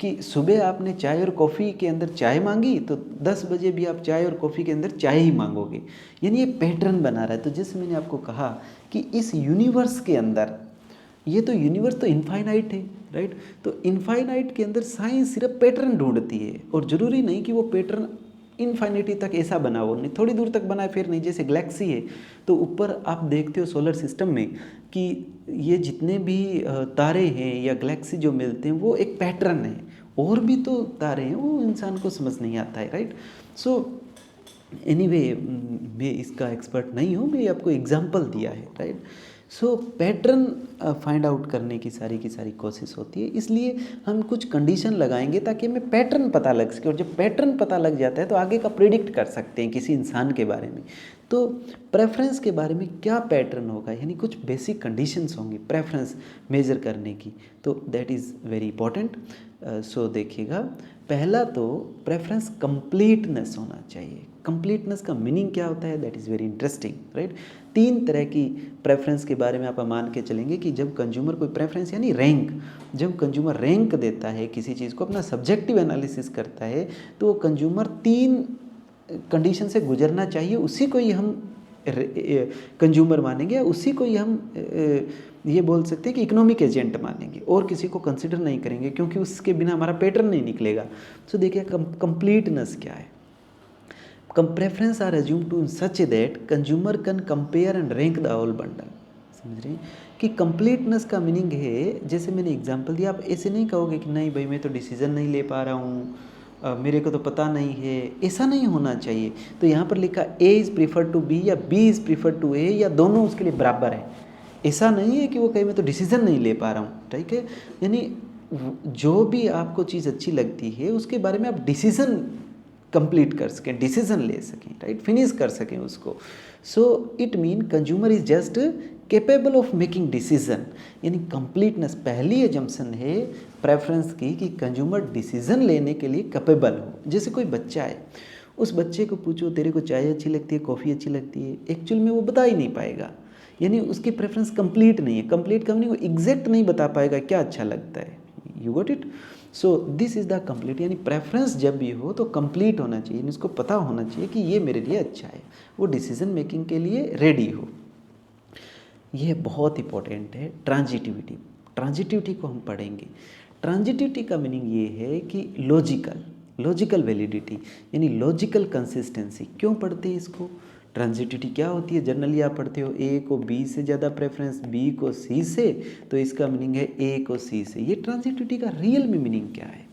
कि सुबह आपने चाय और कॉफ़ी के अंदर चाय मांगी, तो 10 बजे भी आप चाय और कॉफ़ी के अंदर चाय ही मांगोगे, यानी ये पैटर्न बना रहा है। तो जैसे मैंने आपको कहा कि इस यूनिवर्स के अंदर, ये तो यूनिवर्स तो इनफाइनाइट है, राइट। तो इनफाइनाइट के अंदर साइंस सिर्फ पैटर्न ढूंढती है, और ज़रूरी नहीं कि वो पैटर्न इनफाइनिटी तक ऐसा बना हो, नहीं थोड़ी दूर तक बना है फिर नहीं। जैसे गैलेक्सी है, तो ऊपर आप देखते हो सोलर सिस्टम में कि ये जितने भी तारे हैं या गैलेक्सी जो मिलते हैं वो एक पैटर्न है, और भी तो तारे हैं, वो इंसान को समझ नहीं आता है, राइट। सो एनीवे, मैं इसका एक्सपर्ट नहीं हूँ, मैं आपको एग्जांपल दिया है, राइट। सो पैटर्न फाइंड आउट करने की सारी कोशिश होती है, इसलिए हम कुछ कंडीशन लगाएंगे ताकि हमें पैटर्न पता लग सके, और जब पैटर्न पता लग जाता है तो आगे का प्रिडिक्ट कर सकते हैं किसी इंसान के बारे में। तो प्रेफरेंस के बारे में क्या पैटर्न होगा, यानी कुछ बेसिक कंडीशंस होंगी प्रेफरेंस मेज़र करने की, तो दैट इज़ वेरी इंपॉर्टेंट। सो देखिएगा, पहला तो प्रेफरेंस कंप्लीटनेस होना चाहिए, कंप्लीटनेस का मीनिंग क्या होता है, that is very interesting, right. 3 तरह की प्रेफरेंस के बारे में आप मान के चलेंगे कि जब कंज्यूमर कोई प्रेफरेंस यानी रैंक, जब कंज्यूमर रैंक देता है किसी चीज़ को, अपना सब्जेक्टिव एनालिसिस करता है, तो वो कंज्यूमर 3 कंडीशन से गुजरना चाहिए, उसी को ही हम कंज्यूमर मानेंगे, उसी को ही हम ये बोल सकते हैं कि इकोनॉमिक एजेंट मानेंगे, और किसी को कंसिडर नहीं करेंगे, क्योंकि उसके बिना हमारा पैटर्न नहीं निकलेगा। तो देखिए कंप्लीटनेस क्या है। Preference are assume to in such that consumer can compare and rank the whole bundle. समझ रहे हैं कि कंप्लीटनेस का मीनिंग है, जैसे मैंने एग्जांपल दिया, आप ऐसे नहीं कहोगे कि नहीं भाई मैं तो डिसीजन नहीं ले पा रहा हूँ, मेरे को तो पता नहीं है, ऐसा नहीं होना चाहिए। तो यहाँ पर लिखा A is prefer to B या B is prefer to A, या दोनों उसके लिए बराबर है। ऐसा नहीं है कि वो कहे मैं तो डिसीजन नहीं ले पा रहा हूँ, ठीक है। यानी जो भी आपको चीज़ अच्छी लगती है उसके बारे में आप डिसीजन कंप्लीट कर सकें, डिसीजन ले सकें, राइट, फिनिश कर सकें उसको। So it mean consumer is just capable of making decision, यानी कंप्लीटनेस पहली एजम्पशन है प्रेफरेंस की कि कंज्यूमर डिसीजन लेने के लिए कैपेबल हो। जैसे कोई बच्चा है, उस बच्चे को पूछो तेरे को चाय अच्छी लगती है, कॉफ़ी अच्छी लगती है, एक्चुअल में वो बता ही नहीं पाएगा, यानी उसकी प्रेफरेंस कंप्लीट नहीं है। कंप्लीट का मीनिंग वो एग्जैक्ट नहीं बता पाएगा क्या अच्छा लगता है। You got it. So this is the complete, यानी प्रेफरेंस जब भी हो तो कंप्लीट होना चाहिए, इसको पता होना चाहिए कि ये मेरे लिए अच्छा है, वो डिसीजन मेकिंग के लिए रेडी हो। ये बहुत इंपॉर्टेंट है ट्रांजिटिविटी। ट्रांजिटिविटी को हम पढ़ेंगे। ट्रांजिटिविटी का मीनिंग ये है कि लॉजिकल वैलिडिटी, यानी लॉजिकल कंसिस्टेंसी। क्यों पढ़ते हैं इसको? ट्रांजिटिविटी क्या होती है? जनरली आप पढ़ते हो ए को बी से ज़्यादा प्रेफरेंस, बी को सी से, तो इसका मीनिंग है ए को सी से। ये ट्रांजिटिविटी का रियल में मीनिंग क्या है?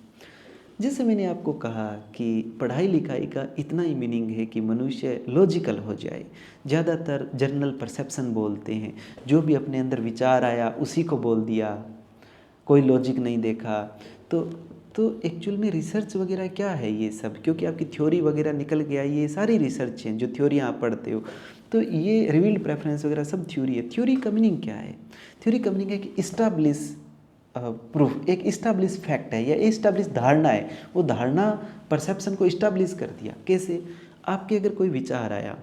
जैसे मैंने आपको कहा कि पढ़ाई लिखाई का इतना ही मीनिंग है कि मनुष्य लॉजिकल हो जाए। ज़्यादातर जर्नल परसेप्शन बोलते हैं, जो भी अपने अंदर विचार आया उसी को बोल दिया, कोई लॉजिक नहीं देखा। तो एक्चुअल में रिसर्च वगैरह क्या है ये सब? क्योंकि आपकी थ्योरी वगैरह निकल गया, ये सारी रिसर्च हैं जो थ्योरी आप पढ़ते हो, तो ये रिवील्ड प्रेफरेंस वगैरह सब थ्योरी है। थ्योरी का मीनिंग क्या है? थ्योरी का मीनिंग है कि इस्टाब्लिश प्रूफ, एक इस्टाब्लिश फैक्ट है या इस्टाब्लिश धारणा है। वो धारणा परसेप्शन को इस्टाब्लिश कर दिया। कैसे? आपके अगर कोई विचार आया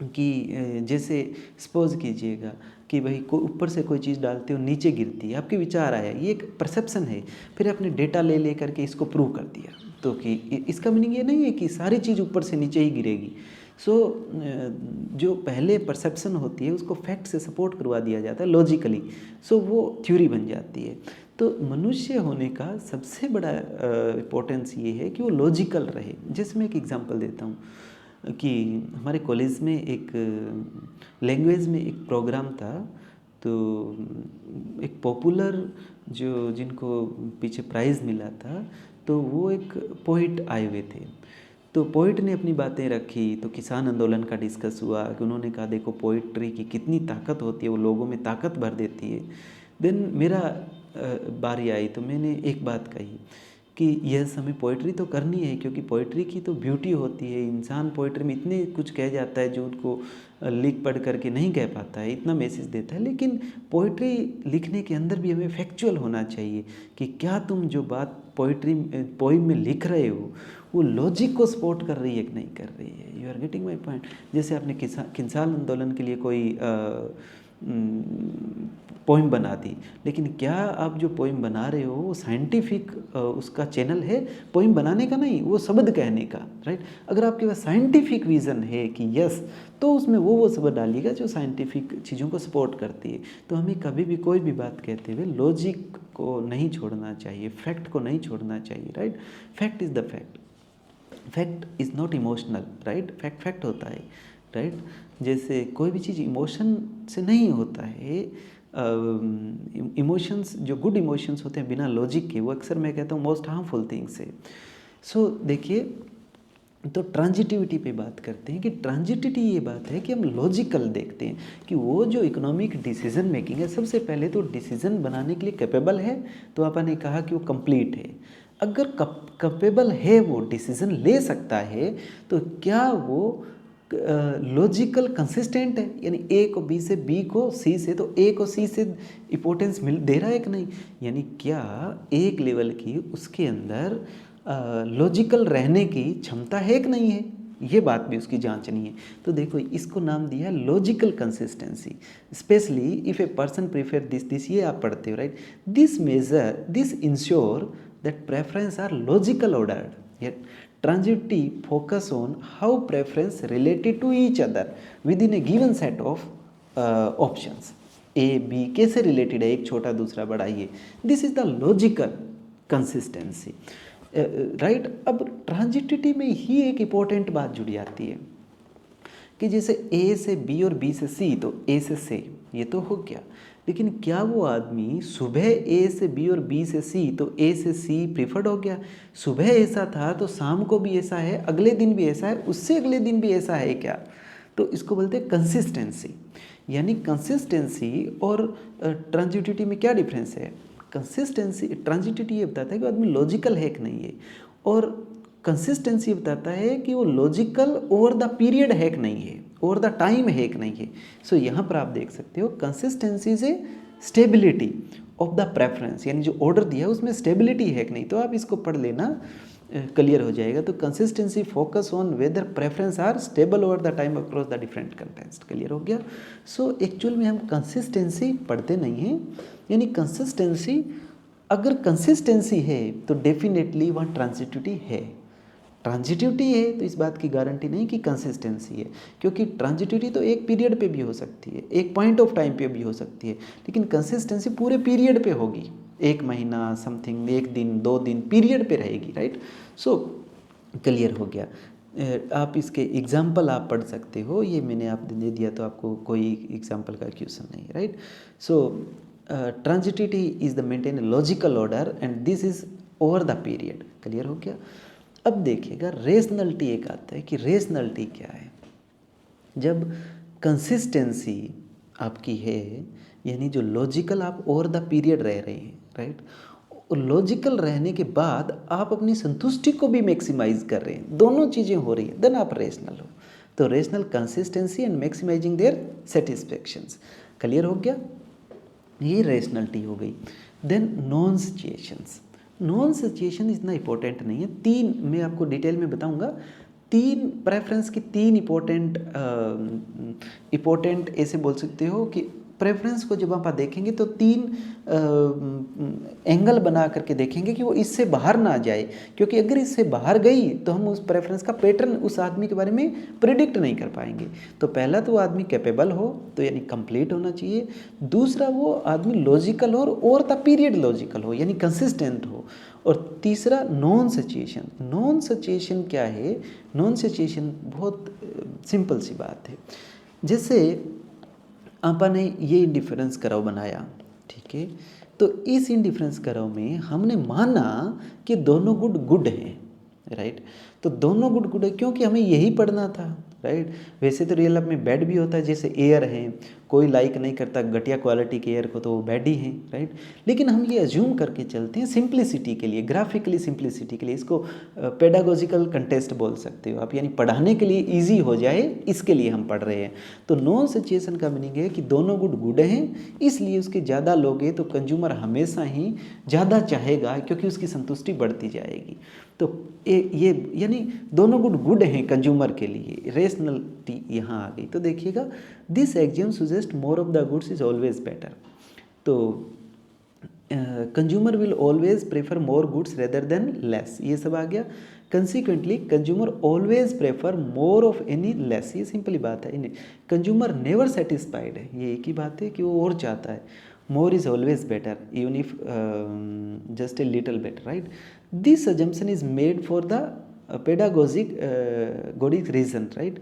कि जैसे सपोज कीजिएगा कि भाई को ऊपर से कोई चीज़ डालते हो नीचे गिरती है, आपके विचार आया, ये एक परसेप्शन है। फिर आपने डेटा ले करके इसको प्रूव कर दिया, तो कि इसका मीनिंग ये नहीं है कि सारी चीज़ ऊपर से नीचे ही गिरेगी। सो जो पहले परसेप्शन होती है उसको फैक्ट से सपोर्ट करवा दिया जाता है लॉजिकली, सो वो थ्योरी बन जाती है। तो मनुष्य होने का सबसे बड़ा इम्पोर्टेंस ये है कि वो लॉजिकल रहे। जैसे मैं एक एग्जांपल देता हूँ कि हमारे कॉलेज में एक लैंग्वेज में एक प्रोग्राम था, तो एक पॉपुलर जो जिनको पीछे प्राइज़ मिला था, तो वो एक पोइट आए हुए थे। तो पोइट ने अपनी बातें रखी, तो किसान आंदोलन का डिस्कस हुआ कि उन्होंने कहा देखो पोइट्री की कितनी ताकत होती है, वो लोगों में ताकत भर देती है। देन मेरा बारी आई तो मैंने एक बात कही कि यस हमें पोइट्री तो करनी है, क्योंकि पोइट्री की तो ब्यूटी होती है। इंसान पोइट्री में इतने कुछ कह जाता है जो उनको लिख पढ़ करके नहीं कह पाता है, इतना मैसेज देता है। लेकिन पोइट्री लिखने के अंदर भी हमें फैक्चुअल होना चाहिए कि क्या तुम जो बात पोइम में लिख रहे हो वो लॉजिक को सपोर्ट कर रही है कि नहीं कर रही है। You are getting my point. जैसे आपने किसान आंदोलन के लिए कोई पोइम बना दी, लेकिन क्या आप जो पोइम बना रहे हो वो साइंटिफिक उसका चैनल है पोइम बनाने का? नहीं, वो शब्द कहने का, राइट। अगर आपके पास साइंटिफिक विज़न है कि यस, तो उसमें वो शब्द डालिएगा जो साइंटिफिक चीज़ों को सपोर्ट करती है। तो हमें कभी भी कोई भी बात कहते हुए लॉजिक को नहीं छोड़ना चाहिए, फैक्ट को नहीं छोड़ना चाहिए, right. Fact is the fact, fact is not emotional, right. Fact होता है, राइट। जैसे कोई भी चीज़ इमोशन से नहीं होता है। इमोशंस जो गुड इमोशंस होते हैं बिना लॉजिक के, वो अक्सर मैं कहता हूँ मोस्ट हार्मफुल थिंग्स है। सो देखिए, तो ट्रांजिटिविटी पे बात करते हैं कि ट्रांजिटिविटी ये बात है कि हम लॉजिकल देखते हैं कि वो जो इकोनॉमिक डिसीजन मेकिंग है, सबसे पहले तो डिसीजन बनाने के लिए कैपेबल है। तो आपने कहा कि वो कंप्लीट है। अगर कैपेबल है, वो डिसीजन ले सकता है, तो क्या वो लॉजिकल कंसिस्टेंट है? यानी ए को बी से, बी को सी से, तो ए को सी से इंपॉर्टेंस दे रहा है कि नहीं? यानी क्या एक लेवल की उसके अंदर लॉजिकल रहने की क्षमता है कि नहीं है? ये बात भी उसकी जांचनी है। तो देखो इसको नाम दिया logical consistency. Specially if a person prefer this ये आप पढ़ते हो right. This ensure that preference are logical ordered yet transitivity focus on how preference related to each other within a given set of options a b कैसे related है, एक छोटा दूसरा बड़ा, ये this is the logical consistency right. अब ट्रांजिटिविटी में ही एक इम्पोर्टेंट बात जुड़ी आती है कि जैसे ए से बी और बी से सी, तो ए से ये तो हो गया, लेकिन क्या वो आदमी सुबह ए से बी और बी से सी, तो ए से सी प्रीफर्ड हो गया, सुबह ऐसा था तो शाम को भी ऐसा है, अगले दिन भी ऐसा है, उससे अगले दिन भी ऐसा है क्या? तो इसको बोलते हैं कंसिस्टेंसी। यानी कंसिस्टेंसी और ट्रांजिटिविटी में क्या डिफरेंस है? कंसिस्टेंसी, ट्रांजिटिविटी ये बताता है कि आदमी लॉजिकल है कि नहीं है, और कंसिस्टेंसी बताता है कि वो लॉजिकल ओवर द पीरियड है कि नहीं है, ओवर द टाइम है कि नहीं है। सो यहाँ पर आप देख सकते हो कंसिस्टेंसी से स्टेबिलिटी ऑफ द प्रेफरेंस, यानी जो ऑर्डर दिया है उसमें स्टेबिलिटी है कि नहीं। तो आप इसको पढ़ लेना, क्लियर हो जाएगा। तो consistency focus on whether preference are stable over the time across the different context. Clear हो गया। सो एक्चुअल में हम कंसिस्टेंसी पढ़ते नहीं हैं, यानी कंसिस्टेंसी, अगर कंसिस्टेंसी है तो डेफिनेटली वहाँ ट्रांजिटिविटी है। ट्रांजिटिविटी है तो इस बात की गारंटी नहीं कि कंसिस्टेंसी है, क्योंकि ट्रांजिटिविटी तो एक पीरियड पे भी हो सकती है, एक पॉइंट ऑफ टाइम पे भी हो सकती है, लेकिन कंसिस्टेंसी पूरे पीरियड पे होगी, एक महीना समथिंग, एक दिन, 2 दिन पीरियड पे रहेगी, राइट। सो क्लियर हो गया। आप इसके एग्जाम्पल आप पढ़ सकते हो, ये मैंने आप दे दिया तो आपको कोई एग्जाम्पल का क्वेश्चन नहीं, right. So transitivity is the maintain logical order and this is over the period. Clear हो गया। अब देखिएगा रेशनलिटी एक आता है कि रेशनलिटी क्या है। जब कंसिस्टेंसी आपकी है, यानी जो लॉजिकल आप ओवर द पीरियड रह रहे हैं, राइट, और लॉजिकल रहने के बाद आप अपनी संतुष्टि को भी मैक्सिमाइज कर रहे हैं, दोनों चीज़ें हो रही हैं, देन आप रेशनल हो। तो rational consistency and maximising their satisfactions. Clear हो गया, ये रेशनलिटी हो गई। Then non satiations. Non satiation इतना इंपॉर्टेंट नहीं है, 3 मैं आपको डिटेल में बताऊंगा। 3 प्रेफरेंस की 3 इम्पोर्टेंट ऐसे बोल सकते हो कि प्रेफरेंस को जब आप देखेंगे तो 3 एंगल बना करके देखेंगे कि वो इससे बाहर ना जाए, क्योंकि अगर इससे बाहर गई तो हम उस प्रेफरेंस का पैटर्न उस आदमी के बारे में प्रिडिक्ट नहीं कर पाएंगे। तो पहला तो वो आदमी कैपेबल हो, तो यानी कंप्लीट होना चाहिए। दूसरा वो आदमी लॉजिकल हो और ओवर द पीरियड लॉजिकल हो, यानी कंसिस्टेंट हो। और तीसरा नॉन सिचुएशन। नॉन सिचुएशन क्या है? नॉन सिचुएशन बहुत सिंपल सी बात है। जैसे आपने ये इंडिफरेंस कर्व बनाया, ठीक है, तो इस इंडिफरेंस कर्व में हमने माना कि दोनों गुड हैं, राइट। तो दोनों गुड है क्योंकि हमें यही पढ़ना था, राइट। वैसे तो रियल लाइफ में बैड भी होता है, जैसे एयर है, कोई लाइक नहीं करता घटिया क्वालिटी के एयर को, तो वो बैड ही हैं, राइट। लेकिन हम ये अज्यूम करके चलते हैं सिंप्लिसिटी के लिए, ग्राफिकली सिंप्लिसिटी के लिए, इसको पेडागोजिकल कंटेस्ट बोल सकते हो आप, यानी पढ़ाने के लिए ईजी हो जाए इसके लिए हम पढ़ रहे हैं। तो नॉन सिचुएशन का मीनिंग है कि दोनों गुड हैं, इसलिए उसके ज़्यादा लोगे तो कंज्यूमर हमेशा ही ज़्यादा चाहेगा, क्योंकि उसकी संतुष्टि बढ़ती जाएगी। तो ये यानी दोनों गुड हैं कंज्यूमर के लिए, रेशनलिटी यहाँ आ गई। तो देखिएगा, this axiom suggest more of the goods is always better. तो consumer will always prefer more goods rather than less, ये सब आ गया। Consequently consumer always prefer more of any less, ये सिंपली बात है। कंज्यूमर नेवर सेटिस्फाइड है, ये एक ही बात है कि वो और चाहता है। More is always better even if just a little better, right. This assumption is made for the pedagogic reason, right.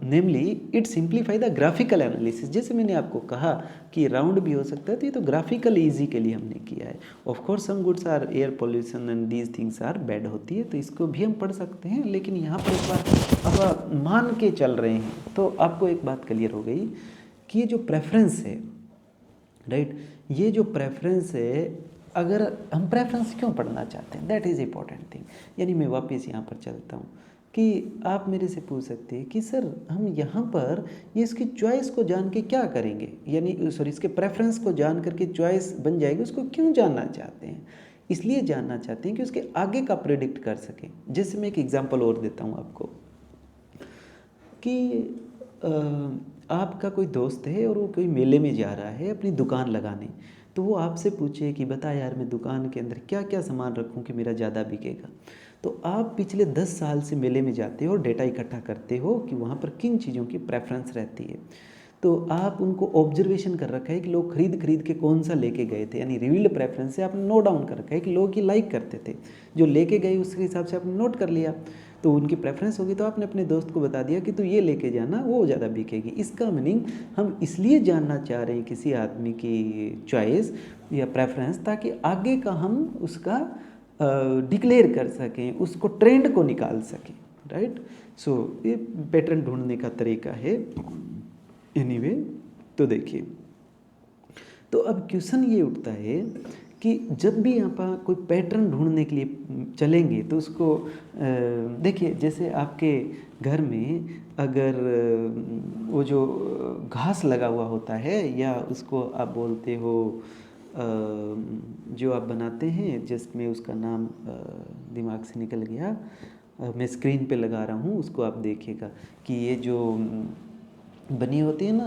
Namely it simplify the graphical analysis। जैसे मैंने आपको कहा कि राउंड भी हो सकता है, तो ये तो ग्राफिकल ईजी के लिए हमने किया है। Of course some goods are air pollution and these things are bad होती है, तो इसको भी हम पढ़ सकते हैं, लेकिन यहाँ पर एक बार अब आप मान के चल रहे हैं तो आपको एक बात क्लियर हो गई कि ये जो प्रेफरेंस है, राइट, ये जो प्रेफरेंस है, अगर हम प्रेफरेंस क्यों पढ़ना चाहते हैं, दैट इज़ इम्पॉर्टेंट थिंग। यानी मैं वापस यहाँ पर चलता हूँ कि आप मेरे से पूछ सकते हैं कि सर हम यहाँ पर ये इसकी चॉइस को जान के क्या करेंगे, यानी सॉरी इसके प्रेफरेंस को जान करके चॉइस बन जाएगी, उसको क्यों जानना चाहते हैं? इसलिए जानना चाहते हैं कि उसके आगे का प्रेडिक्ट कर सकें। जैसे मैं एक एग्जांपल और देता हूँ आपको। कि आपका कोई दोस्त है और वो कोई मेले में जा रहा है अपनी दुकान लगाने, तो वो आपसे पूछे कि बता यार मैं दुकान के अंदर क्या क्या सामान रखूं कि मेरा ज़्यादा बिकेगा। तो आप पिछले 10 साल से मेले में जाते हो और डेटा इकट्ठा करते हो कि वहाँ पर किन चीज़ों की प्रेफरेंस रहती है। तो आप उनको ऑब्जर्वेशन कर रखा है कि लोग खरीद खरीद के कौन सा लेके गए थे, यानी रिवील्ड प्रेफरेंस से आपने नोट डाउन कर रखा है कि लोग ये लाइक करते थे, जो लेके गए उसके हिसाब से आपने नोट कर लिया। तो उनकी प्रेफरेंस होगी तो आपने अपने दोस्त को बता दिया कि तू ये लेके जाना, वो ज़्यादा बिकेगी। इसका मीनिंग हम इसलिए जानना चाह रहे हैं किसी आदमी की चॉइस या प्रेफरेंस, ताकि आगे का हम उसका डिक्लेयर कर सकें, उसको ट्रेंड को निकाल सकें, राइट। सो ये पैटर्न ढूंढने का तरीका है एनीवे। तो देखिए, तो अब क्वेश्चन ये उठता है कि जब भी आप कोई पैटर्न ढूंढने के लिए चलेंगे तो उसको देखिए, जैसे आपके घर में अगर वो जो घास लगा हुआ होता है, या उसको आप बोलते हो जो आप बनाते हैं जिसमें उसका नाम दिमाग से निकल गया, मैं स्क्रीन पे लगा रहा हूँ, उसको आप देखिएगा कि ये जो बनी होती है ना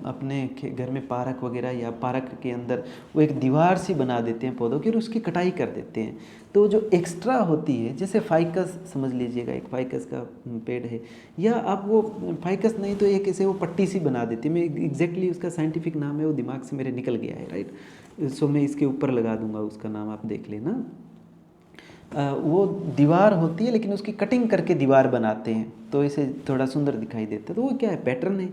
अपने घर में पार्क वगैरह, या पार्क के अंदर वो एक दीवार सी बना देते हैं पौधों की और उसकी कटाई कर देते हैं। तो जो एक्स्ट्रा होती है, जैसे फाइकस समझ लीजिएगा, एक फाइकस का पेड़ है, या आप वो फाइकस नहीं तो एक ऐसे वो पट्टी सी बना देती है, मैं एग्जैक्टली उसका साइंटिफिक नाम है वो दिमाग से मेरे निकल गया है, राइट। सो मैं इसके ऊपर लगा दूंगा, उसका नाम आप देख लेना। वो दीवार होती है लेकिन उसकी कटिंग करके दीवार बनाते हैं तो इसे थोड़ा सुंदर दिखाई देता है। तो वो क्या है, पैटर्न है।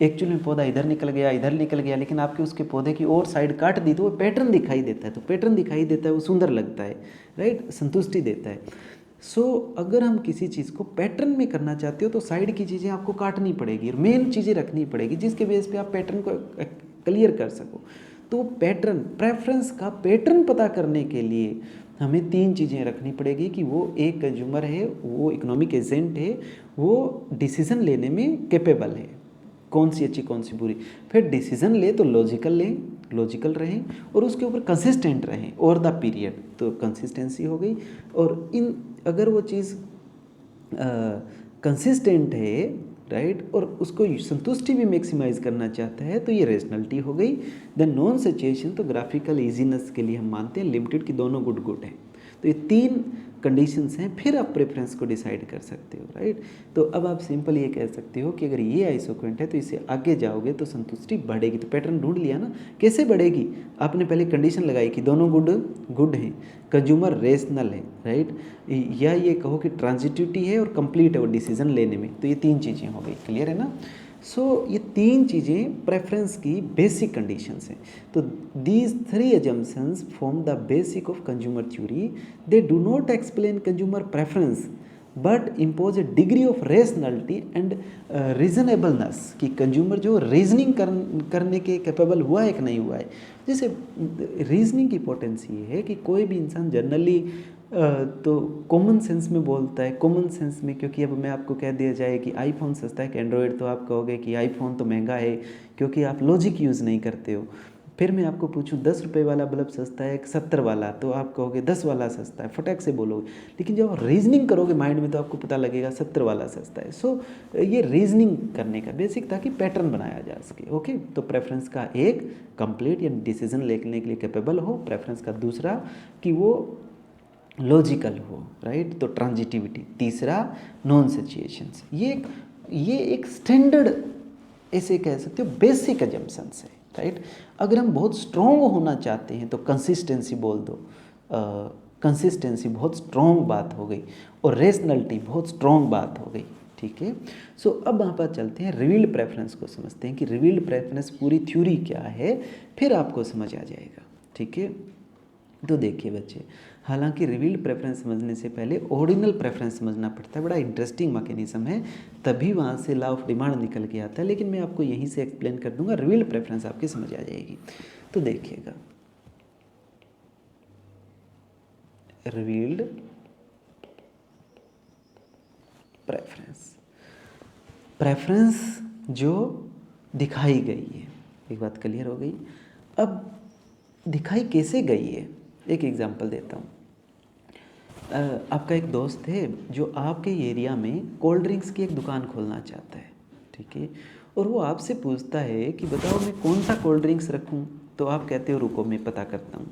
एक्चुअली में पौधा इधर निकल गया, इधर निकल गया, लेकिन आपके उसके पौधे की और साइड काट दी तो वो पैटर्न दिखाई देता है। तो पैटर्न दिखाई देता है, वो सुंदर लगता है, राइट, संतुष्टि देता है। सो अगर हम किसी चीज़ को पैटर्न में करना चाहते हो तो साइड की चीज़ें आपको काटनी पड़ेगी और मेन चीज़ें रखनी पड़ेगी जिसके बेस पे आप पैटर्न को क्लियर कर सको। तो पैटर्न, प्रेफरेंस का पैटर्न पता करने के लिए हमें 3 चीज़ें रखनी पड़ेगी कि वो एक कंज्यूमर है, वो इकोनॉमिक एजेंट है, वो डिसीज़न लेने में कैपेबल है, कौन सी अच्छी कौन सी बुरी। फिर डिसीज़न ले तो लॉजिकल लें, लॉजिकल रहें, और उसके ऊपर कंसिस्टेंट रहें ओवर द पीरियड, तो कंसिस्टेंसी हो गई। और इन अगर वो चीज़ कंसिस्टेंट है, राइट, और उसको संतुष्टि भी मैक्सिमाइज करना चाहता है, तो ये रेशनलिटी हो गई। देन नॉन सैचुरेशन, तो ग्राफिकल इजीनेस के लिए हम मानते हैं लिमिटेड की दोनों गुड गुड हैं। तो ये 3 कंडीशंस हैं, फिर आप प्रेफरेंस को डिसाइड कर सकते हो, राइट। तो अब आप सिंपल ये कह सकते हो कि अगर ये आइसोक्वेंट है तो इससे आगे जाओगे तो संतुष्टि बढ़ेगी। तो पैटर्न ढूंढ लिया ना, कैसे बढ़ेगी, आपने पहले कंडीशन लगाई कि दोनों गुड गुड हैं, कंज्यूमर रेशनल है, राइट, या ये कहो कि ट्रांजिटिविटी है और कंप्लीट है वो डिसीजन लेने में। तो ये 3 चीज़ें हो गई, क्लियर है ना। सो ये 3 चीज़ें प्रेफरेंस की बेसिक कंडीशंस हैं। तो these 3 assumptions form the basic of consumer theory. They do not explain consumer preference but impose A degree of rationality and reasonableness, कि कंज्यूमर जो रीजनिंग करने के कैपेबल हुआ है कि नहीं हुआ है। जैसे रीजनिंग की पोटेंसी ये है कि कोई भी इंसान जनरली तो कॉमन सेंस में बोलता है, कॉमन सेंस में, क्योंकि अब मैं आपको कह दिया जाए कि आईफोन सस्ता है कि एंड्रॉयड, तो आप कहोगे कि आईफोन तो महंगा है, क्योंकि आप लॉजिक यूज़ नहीं करते हो। फिर मैं आपको पूछूं 10 रुपये वाला बल्ब सस्ता है कि 70 वाला, तो आप कहोगे 10 वाला सस्ता है, फटाक से बोलोगे। लेकिन जब आप रीजनिंग करोगे माइंड में तो आपको पता लगेगा 70 वाला सस्ता है। सो ये रीजनिंग करने का बेसिक, ताकि पैटर्न बनाया जा सके। ओके, तो प्रेफरेंस का एक, कंप्लीट या डिसीजन लेने के लिए कैपेबल हो। प्रेफरेंस का दूसरा कि वो लॉजिकल हो, राइट, तो ट्रांजिटिविटी। तीसरा नॉन सैचुरेशंस। ये एक स्टैंडर्ड, ऐसे कह सकते हो बेसिक अजम्पशंस है, राइट। अगर हम बहुत स्ट्रॉन्ग होना चाहते हैं तो कंसिस्टेंसी बोल दो, कंसिस्टेंसी बहुत स्ट्रॉन्ग बात हो गई, और रेशनलिटी बहुत स्ट्रॉन्ग बात हो गई, ठीक है। सो अब वहाँ पर चलते हैं रिवील्ड प्रेफरेंस को समझते हैं कि रिवील्ड प्रेफरेंस पूरी थ्योरी क्या है, फिर आपको समझ आ जाएगा, ठीक है। तो देखिए बच्चे, हालांकि रिवील्ड प्रेफरेंस समझने से पहले ऑर्डिनल प्रेफरेंस समझना पड़ता है, बड़ा इंटरेस्टिंग मैकेनिज्म है, तभी वहाँ से लॉ ऑफ डिमांड निकल के आता है। लेकिन मैं आपको यहीं से एक्सप्लेन कर दूंगा, रिवील्ड प्रेफरेंस आपकी समझ आ जाएगी। तो देखिएगा, रिवील्ड प्रेफरेंस, प्रेफरेंस जो दिखाई गई है, एक बात क्लियर हो गई। अब दिखाई कैसे गई है, एक एग्जांपल देता हूँ। आपका एक दोस्त है जो आपके एरिया में कोल्ड ड्रिंक्स की एक दुकान खोलना चाहता है, ठीक है। और वो आपसे पूछता है कि बताओ मैं कौन सा कोल्ड ड्रिंक्स रखूं। तो आप कहते हो रुको मैं पता करता हूँ।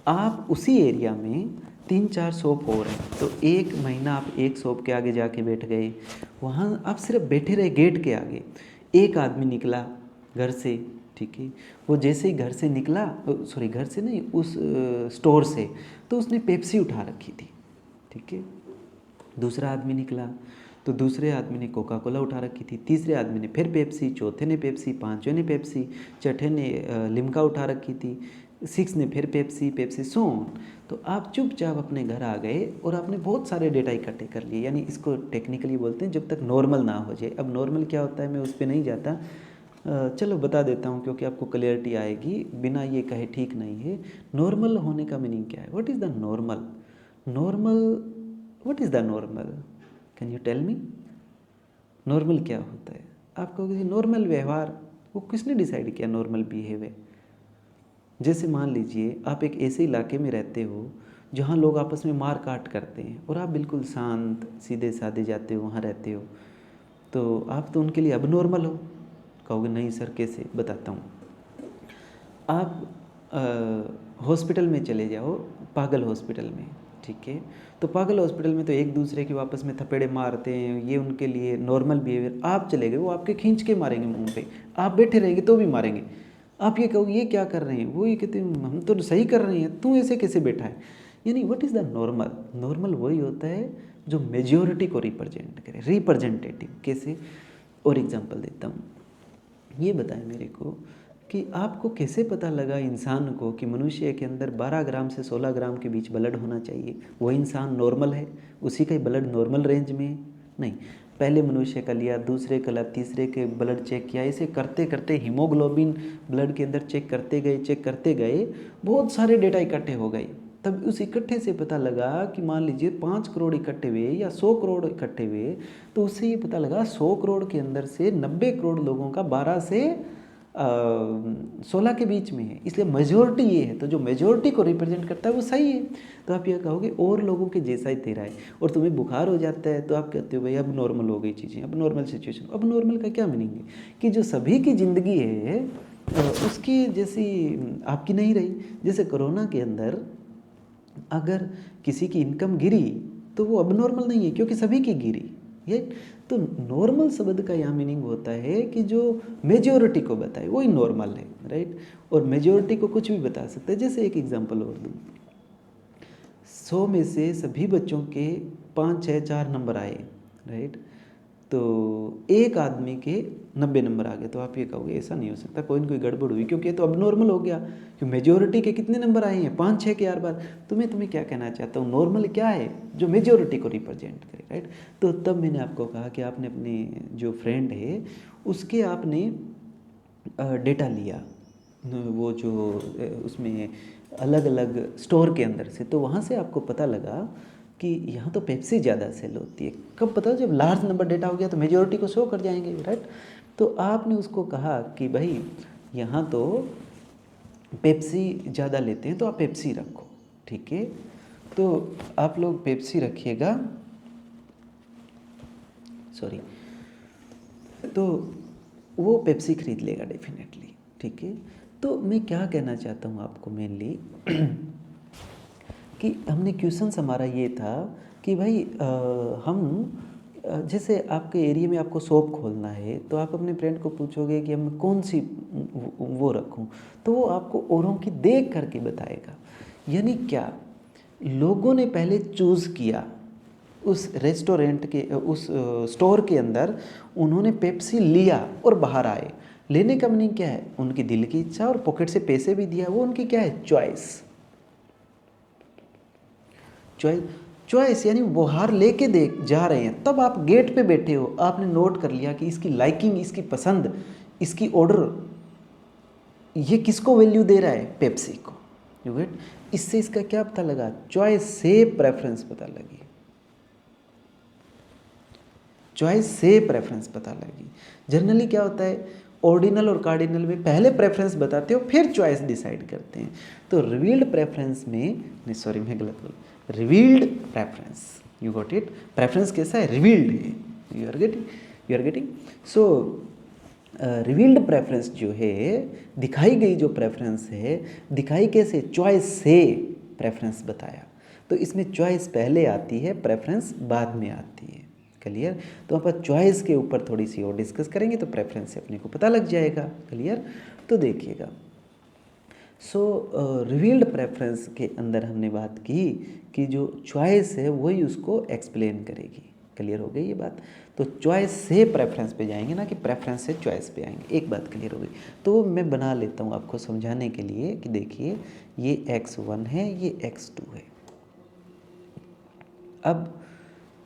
आप उसी एरिया में 3-4 शॉप और हैं, तो 1 महीना आप एक शॉप के आगे जाके बैठ गए, वहाँ आप सिर्फ बैठे रहे गेट के आगे। एक आदमी निकला घर से, ठीक है। वो जैसे ही घर से निकला, सॉरी घर से नहीं, उस स्टोर से, तो उसने पेप्सी उठा रखी थी, ठीक है। दूसरा आदमी निकला तो दूसरे आदमी ने कोका कोला उठा रखी थी, तीसरे आदमी ने फिर पेप्सी, चौथे ने पेप्सी, पांचवें ने पेप्सी, छठे ने लिम्का उठा रखी थी, 6 ने फिर पेप्सी, पेप्सी सो ऑन। तो आप चुपचाप अपने घर आ गए और आपने बहुत सारे डेटा इकट्ठे कर लिए, यानी इसको टेक्निकली बोलते हैं जब तक नॉर्मल ना हो जाए। अब नॉर्मल क्या होता है मैं उस पर नहीं जाता, चलो बता देता हूँ क्योंकि आपको क्लियरिटी आएगी, बिना ये कहे ठीक नहीं है। नॉर्मल होने का मीनिंग क्या है? What is the normal? Normal, what is the normal? Can you tell me? Normal क्या होता है? आप कहोगे नॉर्मल व्यवहार। वो किसने डिसाइड किया नॉर्मल बिहेवियर? जैसे मान लीजिए आप एक ऐसे इलाके में रहते हो जहाँ लोग आपस में मार काट करते हैं और आप बिल्कुल शांत सीधे साधे जाते हो, वहाँ रहते हो, तो आप तो उनके लिए अब नॉर्मल हो। कहोगे नहीं सर कैसे? बताता हूँ। आप हॉस्पिटल में चले जाओ, पागल हॉस्पिटल में, ठीक है। तो पागल हॉस्पिटल में तो एक दूसरे के आपस में थपेड़े मारते हैं, ये उनके लिए नॉर्मल बिहेवियर। आप चले गए, वो आपके खींच के मारेंगे मुंह पे, आप बैठे रहेंगे तो भी मारेंगे। आप ये कहोगे ये क्या कर रहे हैं, वो ये कहते हैं हम तो सही कर रहे हैं, तू ऐसे कैसे बैठा है। यानी what is the normal? Normal वही होता है जो मेजॉरिटी को रिप्रेजेंट करे, रिप्रेजेंटेटिव। कैसे? और एग्जांपल देता हूँ। ये बताएं मेरे को कि आपको कैसे पता लगा इंसान को कि मनुष्य के अंदर 12 ग्राम से 16 ग्राम के बीच ब्लड होना चाहिए, वो इंसान नॉर्मल है, उसी का ब्लड नॉर्मल रेंज में है? नहीं, पहले मनुष्य का लिया, दूसरे का लिया, तीसरे के ब्लड चेक किया, ऐसे करते करते हीमोग्लोबिन ब्लड के अंदर चेक करते गए, बहुत सारे डेटा इकट्ठे हो गए। तब उस इकट्ठे से पता लगा कि मान लीजिए 5 करोड़ इकट्ठे हुए या 100 करोड़ इकट्ठे हुए, तो उससे ये पता लगा 100 करोड़ के अंदर से 90 करोड़ लोगों का 12 से 16 के बीच में है, इसलिए मेजोरिटी ये है। तो जो मेजोरिटी को रिप्रेजेंट करता है वो सही है। तो आप ये कहोगे और लोगों के जैसा ही तेरा है। और तुम्हें बुखार हो जाता है तो आप कहते हो भाई अब नॉर्मल हो गई चीज़ें, अब नॉर्मल सिचुएशन। अब नॉर्मल का क्या मीनिंग है? कि जो सभी की ज़िंदगी है उसकी जैसी आपकी नहीं रही। जैसे कोरोना के अंदर अगर किसी की इनकम गिरी तो वो अब नॉर्मल नहीं है क्योंकि सभी की गिरी। ये तो नॉर्मल शब्द का यहाँ मीनिंग होता है कि जो मेजॉरिटी को बताए वही नॉर्मल है, राइट। और मेजॉरिटी को कुछ भी बता सकता है। जैसे एक एग्जांपल और दूँ, 100 में से सभी बच्चों के 5, 6, 4 नंबर आए, राइट। तो एक आदमी के 90 नंबर आ गए, तो आप ये कहोगे ऐसा नहीं हो सकता, कोई ना कोई गड़बड़ हुई, क्योंकि ये तो अब नॉर्मल हो गया कि मेजॉरिटी के कितने नंबर आए हैं, 5, 6 के 4 बार। तुम्हें क्या कहना चाहता हूँ, नॉर्मल क्या है? जो मेजॉरिटी को रिप्रेजेंट करे, राइट। तो तब मैंने आपको कहा कि आपने अपने जो फ्रेंड है उसके आपने डेटा लिया, वो जो उसमें अलग अलग स्टोर के अंदर से, तो वहाँ से आपको पता लगा कि यहाँ तो पेप्सी ज़्यादा सेल होती है। कब पता? जब लार्ज नंबर डेटा हो गया तो मेजॉरिटी को शो कर जाएंगे, राइट। तो आपने उसको कहा कि भाई यहाँ तो पेप्सी ज़्यादा लेते हैं तो आप पेप्सी रखो, ठीक है। तो आप लोग पेप्सी रखिएगा, सॉरी, तो वो पेप्सी खरीद लेगा डेफिनेटली, ठीक है। तो मैं क्या कहना चाहता हूँ आपको मेनली कि हमने क्वेश्चंस हमारा ये था कि भाई जैसे आपके एरिया में आपको शॉप खोलना है तो आप अपने फ्रेंड को पूछोगे कि हम कौन सी वो रखूं, तो वो आपको औरों की देख करके बताएगा। यानी क्या, लोगों ने पहले चूज़ किया उस रेस्टोरेंट के, उस स्टोर के अंदर, उन्होंने पेप्सी लिया और बाहर आए। लेने का मीनिंग क्या है? उनकी दिल की इच्छा और पॉकेट से पैसे भी दिया, वो उनकी क्या है? चॉइस। चॉइस यानी वो हार लेके देख जा रहे हैं, तब आप गेट पे बैठे हो, आपने नोट कर लिया कि इसकी लाइकिंग, इसकी पसंद, इसकी ऑर्डर, ये किसको वैल्यू दे रहा है? पेप्सी को। You get? इससे इसका क्या पता लगा? चॉइस से प्रेफरेंस पता लगी, चॉइस से प्रेफरेंस पता लगी। जनरली क्या होता है, ऑर्डिनल और कार्डिनल में पहले प्रेफरेंस बताते हो फिर चॉइस डिसाइड करते हैं। तो रिवील्ड प्रेफरेंस में, नहीं सॉरी मैं गलत बोला, revealed preference, you got it. Preference कैसा है, रिवील्ड है, you are getting. So revealed preference जो है, दिखाई गई जो प्रेफरेंस है, दिखाई कैसे, चॉइस से प्रेफरेंस बताया, तो इसमें चॉइस पहले आती है, प्रेफरेंस बाद में आती है, क्लियर। तो अपन चॉइस के ऊपर थोड़ी सी और डिस्कस करेंगे तो प्रेफरेंस से अपने को पता लग जाएगा, क्लियर। तो देखिएगा, सो रिवील्ड प्रेफरेंस के अंदर हमने बात की कि जो चॉइस है वही उसको एक्सप्लेन करेगी, क्लियर हो गई ये बात। तो चॉइस से प्रेफरेंस पे जाएंगे ना कि प्रेफरेंस से चॉइस पे आएंगे, एक बात क्लियर हो गई। तो मैं बना लेता हूँ आपको समझाने के लिए कि देखिए ये x1 है, ये x2 है। अब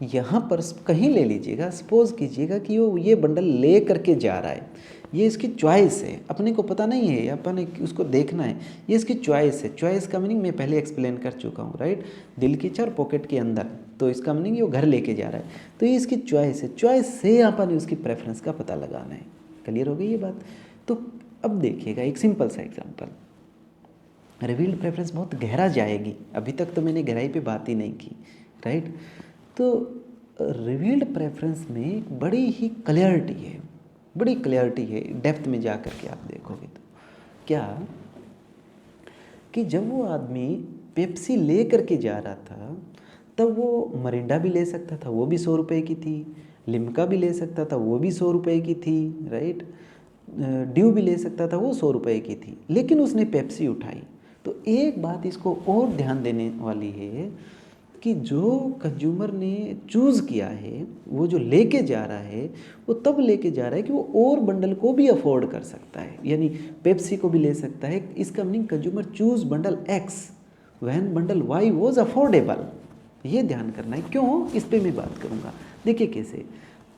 यहाँ पर कहीं ले लीजिएगा, सपोज कीजिएगा कि वो ये बंडल ले करके जा रहा है, ये इसकी चॉइस है, अपने को पता नहीं है, अपन उसको देखना है, ये इसकी चॉइस है। चॉइस का मीनिंग मैं पहले एक्सप्लेन कर चुका हूँ, राइट। दिल की चार पॉकेट के अंदर, तो इसका मीनिंग ये वो घर लेके जा रहा है, तो ये इसकी चॉइस है। चॉइस से अपन उसकी प्रेफरेंस का पता लगाना है, क्लियर हो गई ये बात। तो अब देखिएगा एक सिंपल सा एग्जाम्पल, रिवील्ड प्रेफरेंस बहुत गहरा जाएगी, अभी तक तो मैंने गहराई पे बात ही नहीं की, राइट। तो रिवील्ड प्रेफरेंस में बड़ी ही क्लियरिटी है, बड़ी क्लियरिटी है, डेप्थ में जा कर के आप देखोगे तो क्या कि जब वो आदमी पेप्सी ले करके जा रहा था तब वो मरिंडा भी ले सकता था, वो भी 100 रुपये की थी, लिम्का भी ले सकता था, वो भी 100 रुपये की थी, राइट। ड्यू भी ले सकता था, वो 100 रुपये की थी, लेकिन उसने पेप्सी उठाई। तो एक बात इसको और ध्यान देने वाली है कि जो कंज्यूमर ने चूज़ किया है, वो जो लेके जा रहा है, वो तब लेके जा रहा है कि वो और बंडल को भी अफोर्ड कर सकता है, यानी पेप्सी को भी ले सकता है। इसका meaning consumer choose bundle X when bundle Y was affordable, ये ध्यान करना है। क्यों, इस पर मैं बात करूँगा। देखिए कैसे,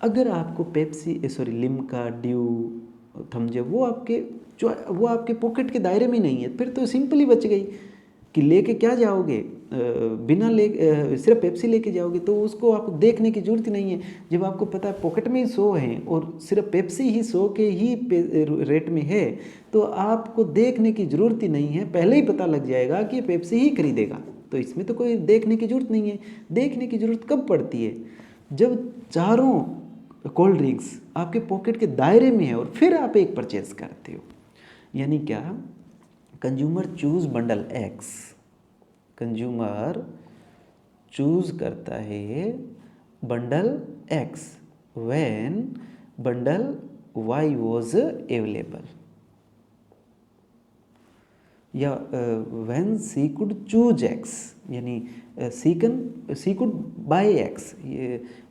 अगर आपको Pepsi Limca, Dew, Thums Up वो आपके पॉकेट के दायरे में नहीं है, फिर तो सिंपल ही बच गई कि लेके क्या जाओगे, बिना सिर्फ पेप्सी लेके जाओगे तो उसको आपको देखने की जरूरत ही नहीं है। जब आपको पता है पॉकेट में ही 100 हैं और सिर्फ पेप्सी ही 100 के ही रेट में है, तो आपको देखने की ज़रूरत ही नहीं है, पहले ही पता लग जाएगा कि ये पेप्सी ही खरीदेगा। तो इसमें तो कोई देखने की ज़रूरत नहीं है। देखने की ज़रूरत कब पड़ती है, जब चारों कोल्ड ड्रिंक्स आपके पॉकेट के दायरे में है और फिर आप एक परचेज करते हो। यानी क्या, consumer choose bundle X, consumer choose करता है bundle X when bundle Y was available, या when she could choose X, यानी she could buy X,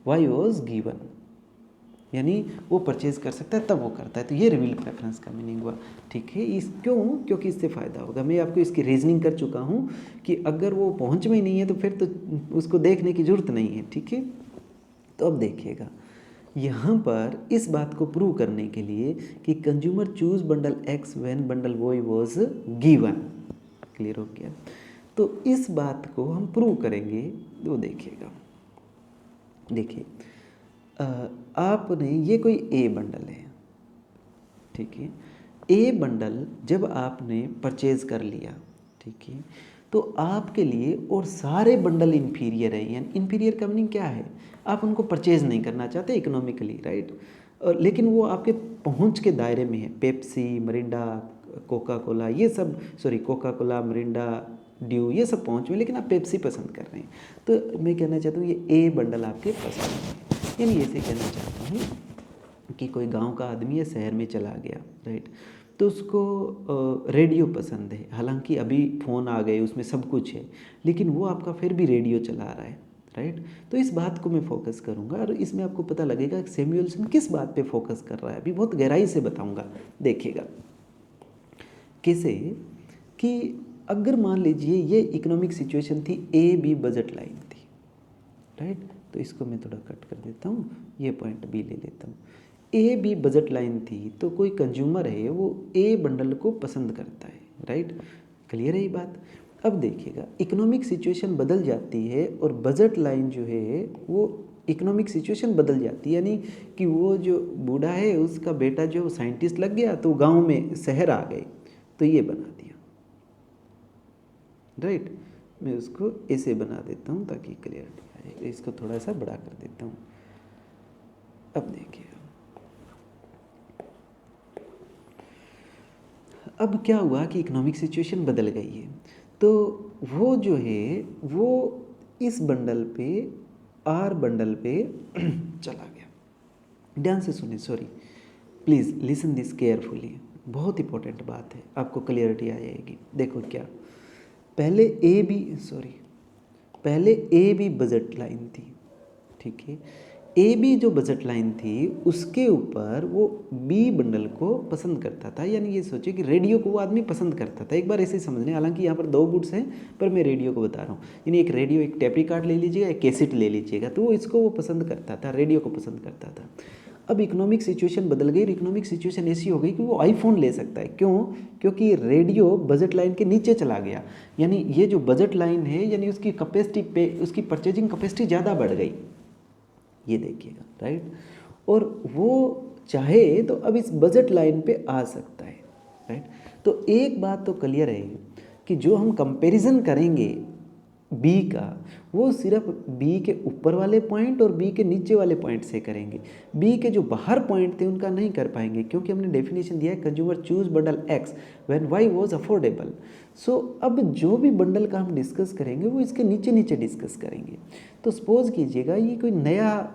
Y was given, यानी वो परचेज कर सकता है तब वो करता है। तो ये रिवील्ड प्रेफरेंस का मीनिंग हुआ, ठीक है। क्यों, क्योंकि इससे फ़ायदा होगा। मैं आपको इसकी रीजनिंग कर चुका हूँ कि अगर वो पहुँच में ही नहीं है तो फिर तो उसको देखने की ज़रूरत नहीं है, ठीक है। तो अब देखिएगा यहाँ पर इस बात को प्रूव करने के लिए कि consumer choose bundle X when bundle why was given, clear हो गया। तो इस बात को हम प्रूव करेंगे, वो देखिएगा। देखिए आपने ये कोई ए बंडल है, ठीक है। ए बंडल जब आपने परचेज कर लिया, ठीक है, तो आपके लिए और सारे बंडल इन्फीरियर है। यानी इन्फीरियर का मीनिंग क्या है, आप उनको परचेज नहीं करना चाहते इकोनॉमिकली, राइट, लेकिन वो आपके पहुंच के दायरे में है। पेप्सी, मरिंडा, कोका कोला, ये सब, कोका कोला, मरिंडा, ड्यू, ये सब पहुंच में, लेकिन आप पेप्सी पसंद कर रहे हैं। तो मैं कहना चाहता हूँ ये ए बंडल आपके पसंद है। यानी ऐसे कहना चाहता हूँ कि कोई गांव का आदमी है, शहर में चला गया, राइट, तो उसको रेडियो पसंद है। हालांकि अभी फ़ोन आ गए, उसमें सब कुछ है, लेकिन वो आपका फिर भी रेडियो चला रहा है, राइट। तो इस बात को मैं फोकस करूँगा और इसमें आपको पता लगेगा कि सैमुअल्सन किस बात पे फोकस कर रहा है। अभी बहुत गहराई से बताऊँगा, देखिएगा कैसे कि अगर मान लीजिए ये इकोनॉमिक सिचुएशन थी, ए बी बजट लाइन थी, राइट। तो इसको मैं थोड़ा कट कर देता हूँ, ये पॉइंट बी ले लेता हूँ। ए बी बजट लाइन थी, तो कोई कंज्यूमर है वो ए बंडल को पसंद करता है, राइट, क्लियर है ये बात। अब देखिएगा इकोनॉमिक सिचुएशन बदल जाती है और बजट लाइन जो है वो इकोनॉमिक सिचुएशन बदल जाती है। यानी कि वो जो बूढ़ा है उसका बेटा जो साइंटिस्ट लग गया, तो गाँव में शहर आ गए, तो ये बना दिया, राइट। मैं उसको ऐसे बना देता हूँ ताकि क्लियरिटी आए। इसको थोड़ा सा बड़ा कर देता हूँ। अब देखिए, अब क्या हुआ कि इकोनॉमिक सिचुएशन बदल गई है। तो वो जो है वो इस बंडल पे, आर बंडल पे चला गया। ध्यान से सुनिए, sorry, please listen this carefully, बहुत इंपॉर्टेंट बात है, आपको क्लियरिटी आ जाएगी। देखो क्या, पहले ए बी बजट लाइन थी, ठीक है। ए बी जो बजट लाइन थी उसके ऊपर वो बी बंडल को पसंद करता था, यानी ये सोचिए कि रेडियो को वो आदमी पसंद करता था। एक बार ऐसे समझने, हालांकि यहाँ पर 2 गुड्स हैं पर मैं रेडियो को बता रहा हूँ। यानी एक रेडियो, एक टेप रिकॉर्ड ले लीजिएगा, एक कैसेट ले लीजिएगा, तो वो इसको वो पसंद करता था, रेडियो को पसंद करता था। अब इकोनॉमिक सिचुएशन बदल गई। इकोनॉमिक सिचुएशन ऐसी हो गई कि वो आईफोन ले सकता है। क्यों? क्योंकि रेडियो बजट लाइन के नीचे चला गया। यानी ये जो बजट लाइन है, यानी उसकी कैपेसिटी पे, उसकी परचेजिंग कैपेसिटी ज़्यादा बढ़ गई, ये देखिएगा, राइट। और वो चाहे तो अब इस बजट लाइन पे आ सकता है, राइट। तो एक बात तो क्लियर है कि जो हम कंपैरिजन करेंगे बी का, वो सिर्फ बी के ऊपर वाले पॉइंट और बी के नीचे वाले पॉइंट से करेंगे। बी के जो बाहर पॉइंट थे उनका नहीं कर पाएंगे, क्योंकि हमने डेफिनेशन दिया है consumer choose bundle X when Y was affordable. So अब जो भी बंडल का हम डिस्कस करेंगे वो इसके नीचे नीचे डिस्कस करेंगे। तो सपोज कीजिएगा ये कोई नया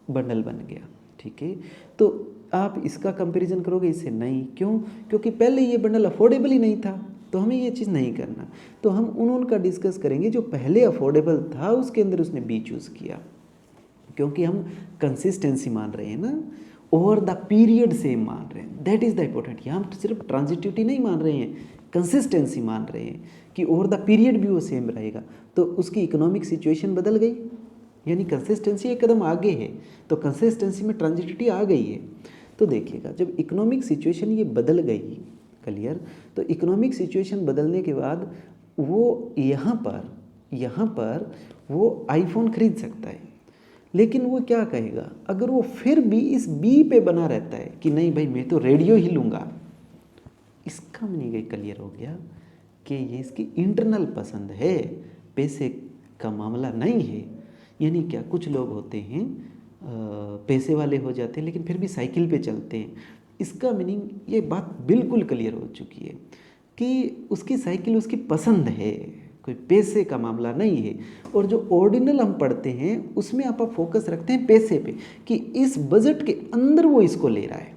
बंडल बन गया, ठीक है, तो आप इसका कंपैरिजन करोगे इससे नहीं। क्यों? क्योंकि पहले ये बंडल अफोर्डेबल ही नहीं था, तो हमें ये चीज़ नहीं करना। तो हम उनका डिस्कस करेंगे जो पहले अफोर्डेबल था उसके अंदर उसने बी चूज़ किया, क्योंकि हम कंसिस्टेंसी मान रहे हैं ना, ओवर द पीरियड सेम मान रहे हैं, दैट इज़ द इम्पोर्टेंट। यहाँ हम सिर्फ ट्रांजिटिविटी नहीं मान रहे हैं, कंसिस्टेंसी मान रहे हैं कि ओवर द पीरियड भी वो सेम रहेगा। तो उसकी इकोनॉमिक सिचुएशन बदल गई, यानी कंसिस्टेंसी एक कदम आगे है, तो कंसिस्टेंसी में ट्रांजिटिविटी आ गई है। तो देखिएगा, जब इकोनॉमिक सिचुएशन ये बदल गई, क्लियर, तो इकोनॉमिक सिचुएशन बदलने के बाद वो यहाँ पर वो आईफोन खरीद सकता है। लेकिन वो क्या कहेगा, अगर वो फिर भी इस बी पे बना रहता है कि नहीं भाई मैं तो रेडियो ही लूँगा, इसका मीनिंग ये क्लियर हो गया कि ये इसकी इंटरनल पसंद है, पैसे का मामला नहीं है। यानी क्या, कुछ लोग होते हैं पैसे वाले हो जाते हैं लेकिन फिर भी साइकिल पे चलते हैं। इसका मीनिंग ये बात बिल्कुल क्लियर हो चुकी है कि उसकी साइकिल उसकी पसंद है, कोई पैसे का मामला नहीं है। और जो ऑर्डिनल हम पढ़ते हैं उसमें आप फोकस रखते हैं पैसे पे, कि इस बजट के अंदर वो इसको ले रहा है,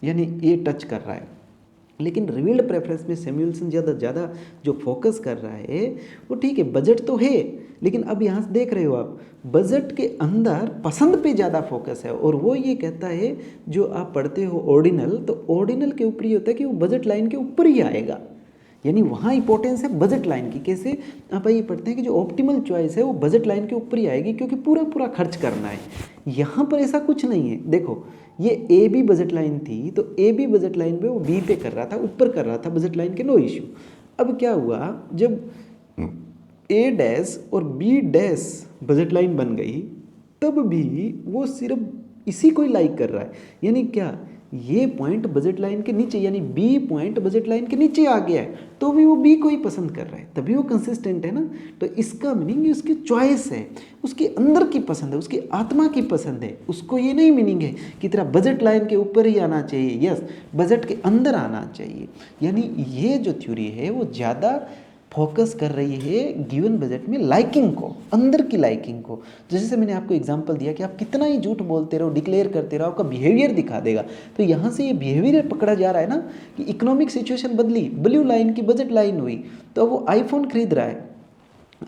यानी ये टच कर रहा है। लेकिन रिवील्ड प्रेफरेंस में सैमुअल्सन ज़्यादा जो फोकस कर रहा है वो ठीक है, बजट तो है, लेकिन अब यहाँ से देख रहे हो आप, बजट के अंदर पसंद पे ज़्यादा फोकस है। और वो ये कहता है जो आप पढ़ते हो ऑर्डिनल, तो ऑर्डिनल के ऊपर ये होता है कि वो बजट लाइन के ऊपर ही आएगा, यानी वहाँ इंपॉर्टेंस है बजट लाइन की। कैसे? आप ये पढ़ते हैं कि जो ऑप्टिमल चॉइस है वो बजट लाइन के ऊपर ही आएगी, क्योंकि पूरा खर्च करना है। यहाँ पर ऐसा कुछ नहीं है। देखो, ये ए बी बजट लाइन थी, तो ए बी बजट लाइन पे वो बी पे कर रहा था, ऊपर कर रहा था बजट लाइन के, नो इश्यू। अब क्या हुआ, जब ए डैश और बी डैश बजट लाइन बन गई, तब भी वो सिर्फ इसी को ही लाइक कर रहा है। यानी क्या, ये पॉइंट बजट लाइन के नीचे, यानी बी पॉइंट बजट लाइन के नीचे आ गया है, तो भी वो बी को ही पसंद कर रहा है, तभी वो कंसिस्टेंट है ना। तो इसका मीनिंग उसकी चॉइस है, उसके अंदर की पसंद है, उसकी आत्मा की पसंद है। उसको ये नहीं मीनिंग है कि तेरा बजट लाइन के ऊपर ही आना चाहिए, यस, बजट के अंदर आना चाहिए। यानी ये जो थ्योरी है वो ज़्यादा फोकस कर रही है गिवन बजट में लाइकिंग को, अंदर की लाइकिंग को। जैसे मैंने आपको एग्जांपल दिया कि आप कितना ही झूठ बोलते रहो, डिक्लेयर करते रहो, आपका बिहेवियर दिखा देगा। तो यहाँ से ये बिहेवियर पकड़ा जा रहा है ना कि इकोनॉमिक सिचुएशन बदली, ब्लू लाइन की बजट लाइन हुई, तो अब वो आईफोन खरीद रहा है,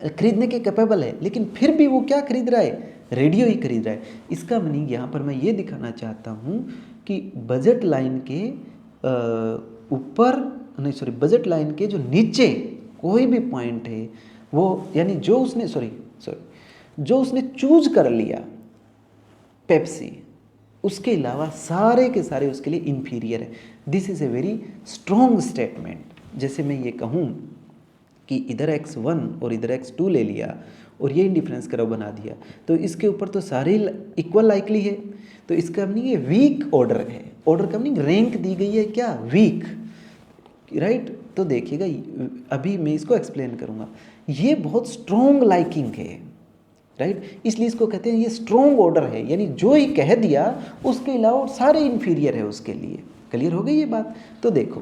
खरीदने के कैपेबल है, लेकिन फिर भी वो क्या खरीद रहा है, रेडियो ही खरीद रहा है। इसका मीनिंग यहाँ पर मैं ये दिखाना चाहता हूँ कि बजट लाइन के ऊपर नहीं, सॉरी, बजट लाइन के जो नीचे कोई भी पॉइंट है वो, यानी जो उसने चूज कर लिया पेप्सी, उसके अलावा सारे के सारे उसके लिए इंफीरियर है। This is a very strong statement. जैसे मैं ये कहूँ कि इधर x1 और इधर x2 ले लिया और ये इंडिफरेंस कर्व बना दिया, तो इसके ऊपर तो सारे इक्वल लाइकली है, तो इसका मीनिंग ये वीक ऑर्डर है। ऑर्डर का मीनिंग रैंक दी गई है क्या, वीक। राइट। तो देखिएगा अभी मैं इसको एक्सप्लेन करूँगा। ये बहुत स्ट्रॉन्ग लाइकिंग है, राइट, इसलिए इसको कहते हैं ये स्ट्रॉन्ग ऑर्डर है, यानी जो ही कह दिया उसके अलावा सारे इन्फीरियर है उसके लिए। क्लियर हो गई ये बात? तो देखो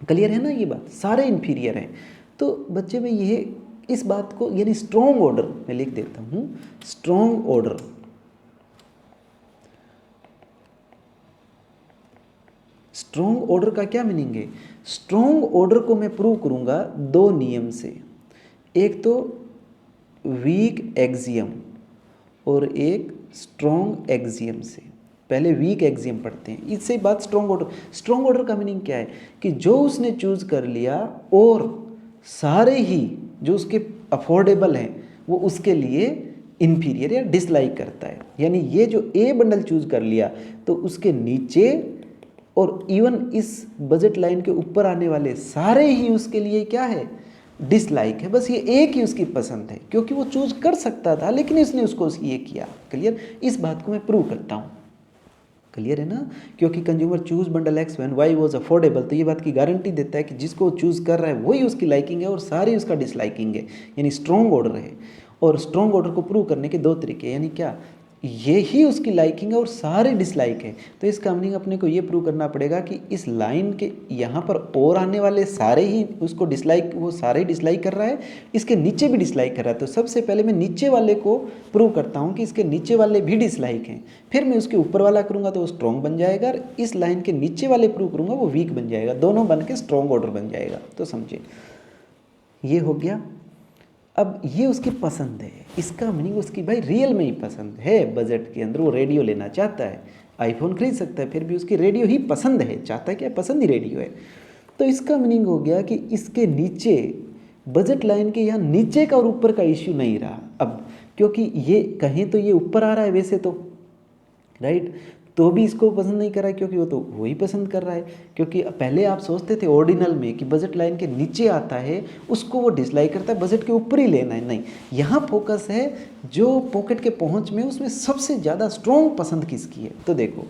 क्लियर है ना ये बात, सारे इन्फीरियर हैं। तो बच्चे में ये इस बात को यानी स्ट्रॉन्ग ऑर्डर मैं लिख देता हूँ, स्ट्रॉन्ग ऑर्डर। स्ट्रॉन्ग ऑर्डर का क्या मीनिंग है? स्ट्रॉन्ग ऑर्डर को मैं प्रूव करूँगा दो नियम से, एक तो वीक एक्सियम और एक स्ट्रॉन्ग एक्सियम से। पहले वीक एक्सियम पढ़ते हैं, इससे बात स्ट्रॉन्ग ऑर्डर। स्ट्रॉन्ग ऑर्डर का मीनिंग क्या है कि जो उसने चूज कर लिया और सारे ही जो उसके अफोर्डेबल हैं वो उसके लिए इन्फीरियर या डिसलाइक करता है। यानी ये जो ए बंडल चूज कर लिया तो उसके नीचे और इवन इस बजट लाइन के ऊपर आने वाले सारे ही उसके लिए क्या है? डिसलाइक है। बस ये एक ही उसकी पसंद है, क्योंकि वो चूज कर सकता था लेकिन इसने उसको ये किया। क्लियर? इस बात को मैं प्रूव करता हूँ। क्लियर है ना? क्योंकि consumer choose bundle X when why was affordable, तो ये बात की गारंटी देता है कि जिसको चूज कर रहा है वही उसकी लाइकिंग है और सारी उसका डिसलाइकिंग है, यानी स्ट्रॉन्ग ऑर्डर है। और स्ट्रॉन्ग ऑर्डर को प्रूव करने के दो तरीके, यानी क्या? ये ही उसकी लाइकिंग है और सारे डिसलाइक है। तो इसका मीनिंग अपने को ये प्रूव करना पड़ेगा कि इस लाइन के यहाँ पर और आने वाले सारे ही उसको डिसलाइक, वो सारे डिसलाइक कर रहा है, इसके नीचे भी डिसलाइक कर रहा है। तो सबसे पहले मैं नीचे वाले को प्रूव करता हूँ कि इसके नीचे वाले भी डिसलाइक हैं, फिर मैं उसके ऊपर वाला करूँगा तो वो स्ट्रॉन्ग बन जाएगा, और इस लाइन के नीचे वाले प्रूव करूँगा वो वीक बन जाएगा, दोनों बन के स्ट्रॉन्ग ऑर्डर बन जाएगा। तो समझिए ये हो गया। अब ये उसकी पसंद है, इसका मीनिंग उसकी भाई रियल में ही पसंद है। बजट के अंदर वो रेडियो लेना चाहता है, आईफोन खरीद सकता है, फिर भी उसकी रेडियो ही पसंद है, चाहता है क्या? पसंद ही रेडियो है। तो इसका मीनिंग हो गया कि इसके नीचे बजट लाइन के यहाँ नीचे का और ऊपर का इश्यू नहीं रहा अब, क्योंकि ये कहीं तो ये ऊपर आ रहा है वैसे तो, राइट, तो भी इसको पसंद नहीं कर रहा है क्योंकि वो तो वही पसंद कर रहा है। क्योंकि पहले आप सोचते थे ऑर्डिनल में कि बजट लाइन के नीचे आता है उसको वो डिसलाइक करता है, बजट के ऊपर ही लेना है। नहीं, यहाँ फोकस है जो पॉकेट के पहुँच में उसमें सबसे ज़्यादा स्ट्रॉन्ग पसंद किसकी है। तो देखो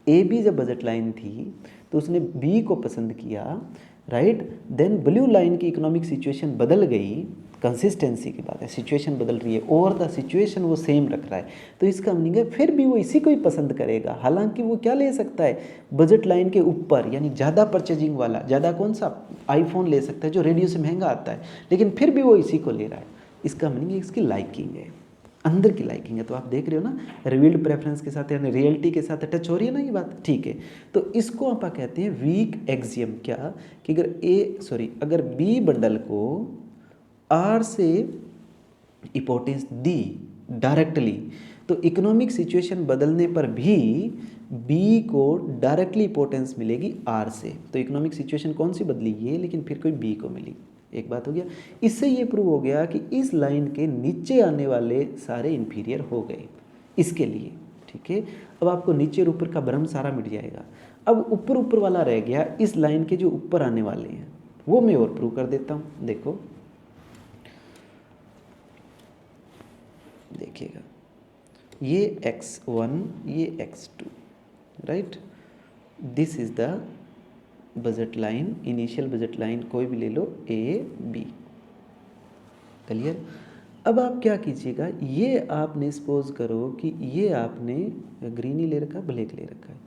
ए बी जब बजट लाइन थी तो उसने बी को पसंद किया, राइट। देन ब्लू लाइन की इकोनॉमिक सिचुएशन बदल गई, कंसिस्टेंसी की बात है, सिचुएशन बदल रही है और द सिचुएशन वो सेम रख रहा है, तो इसका मीनिंग है फिर भी वो इसी को ही पसंद करेगा। हालांकि वो क्या ले सकता है? बजट लाइन के ऊपर, यानी ज़्यादा परचेजिंग वाला, ज़्यादा कौन सा? आईफोन ले सकता है जो रेडियो से महंगा आता है, लेकिन फिर भी वो इसी को ले रहा है। इसका मीनिंग इसकी लाइकिंग है, अंदर की लाइकिंग है। तो आप देख रहे हो ना, रिवील्ड प्रेफरेंस के साथ यानी रियलिटी के साथ टच हो रही है ना ये बात, ठीक है। तो इसको आप कहते हैं वीक एक्सियम। क्या कि अगर बी बंडल को आर से इंपॉर्टेंस दी डायरेक्टली तो इकोनॉमिक सिचुएशन बदलने पर भी बी को डायरेक्टली इंपॉर्टेंस मिलेगी आर से। तो इकोनॉमिक सिचुएशन कौन सी बदली? ये, लेकिन फिर कोई बी को मिली। एक बात हो गया। इससे ये प्रूव हो गया कि इस लाइन के नीचे आने वाले सारे इन्फीरियर हो गए इसके लिए, ठीक है। अब आपको नीचे और ऊपर का भ्रम सारा मिट जाएगा। अब ऊपर ऊपर वाला रह गया, इस लाइन के जो ऊपर आने वाले हैं वो मैं और प्रूव कर देता हूँ। देखो देखिएगा, ये x1 ये x2, right. This is the budget line, initial budget line कोई भी ले लो, ए बी। क्लियर? अब आप क्या कीजिएगा, ये आपने सपोज करो कि ये आपने ग्रीन ही ले रखा है, ब्लैक ले रखा है,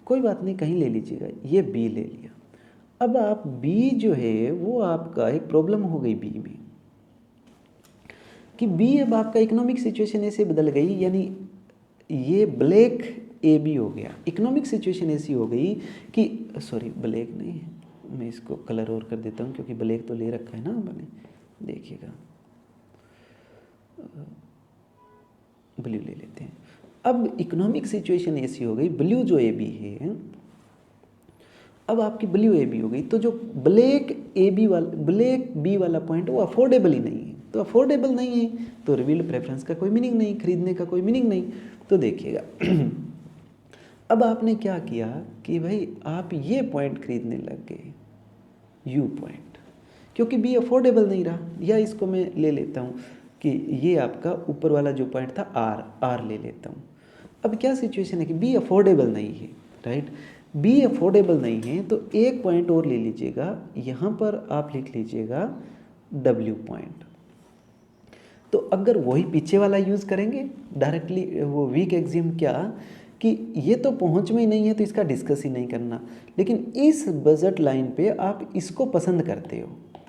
कोई बात नहीं, कहीं ले लीजिएगा, ये बी ले लिया। अब आप बी जो है वो आपका एक प्रॉब्लम हो गई बी में कि बी अब आपका इकोनॉमिक सिचुएशन ऐसे बदल गई, यानी ये ब्लैक ए बी हो गया। इकोनॉमिक सिचुएशन ऐसी हो गई कि ब्लैक नहीं है, मैं इसको कलर और कर देता हूँ क्योंकि ब्लैक तो ले रखा है ना मैंने। देखिएगा ब्लू ले लेते हैं। अब इकोनॉमिक सिचुएशन ऐसी हो गई, ब्लू जो ए बी है, अब आपकी ब्लू ए बी हो गई, तो जो ब्लैक ए बी वाला, ब्लैक बी वाला पॉइंट वो अफोर्डेबल ही नहीं है। तो अफोर्डेबल नहीं है तो रिवील्ड प्रेफरेंस का कोई मीनिंग नहीं, खरीदने का कोई मीनिंग नहीं। तो देखिएगा अब आपने क्या किया कि भाई आप ये पॉइंट खरीदने लग गए, यू पॉइंट, क्योंकि बी अफोर्डेबल नहीं रहा। या इसको मैं ले लेता हूँ कि ये आपका ऊपर वाला जो पॉइंट था आर ले लेता हूँ। अब क्या सिचुएशन है कि बी अफोर्डेबल नहीं है, राइट। बी अफोर्डेबल नहीं है तो एक पॉइंट और ले लीजिएगा, यहाँ पर आप लिख लीजिएगा डब्ल्यू पॉइंट। तो अगर वही पीछे वाला यूज़ करेंगे डायरेक्टली, वो वीक एक्सियम क्या कि ये तो पहुंच में ही नहीं है तो इसका डिस्कस ही नहीं करना, लेकिन इस बजट लाइन पे आप इसको पसंद करते हो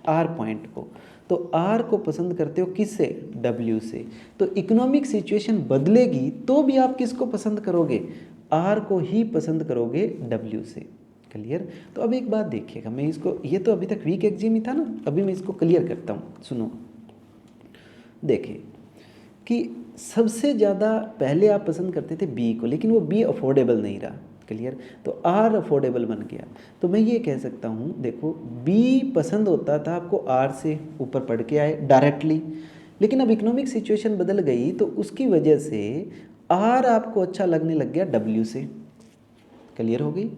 आर पॉइंट को, तो आर को पसंद करते हो किससे, डब्ल्यू से। तो इकोनॉमिक सिचुएशन बदलेगी तो भी आप किसको पसंद करोगे, आर को ही पसंद करोगे डब्ल्यू से। क्लियर। तो अब एक बात देखिएगा, मैं इसको, ये तो अभी तक वीक एक्सियम ही था ना, अभी मैं इसको क्लियर करता हूँ, सुनो। देखिए कि सबसे ज़्यादा पहले आप पसंद करते थे बी को, लेकिन वो बी अफोर्डेबल नहीं रहा। क्लियर। तो आर अफोर्डेबल बन गया। तो मैं ये कह सकता हूँ, देखो बी पसंद होता था आपको आर से, ऊपर पढ़ के आए डायरेक्टली, लेकिन अब इकोनॉमिक सिचुएशन बदल गई तो उसकी वजह से आर आपको अच्छा लगने लग गया डब्ल्यू से। क्लियर हो गई।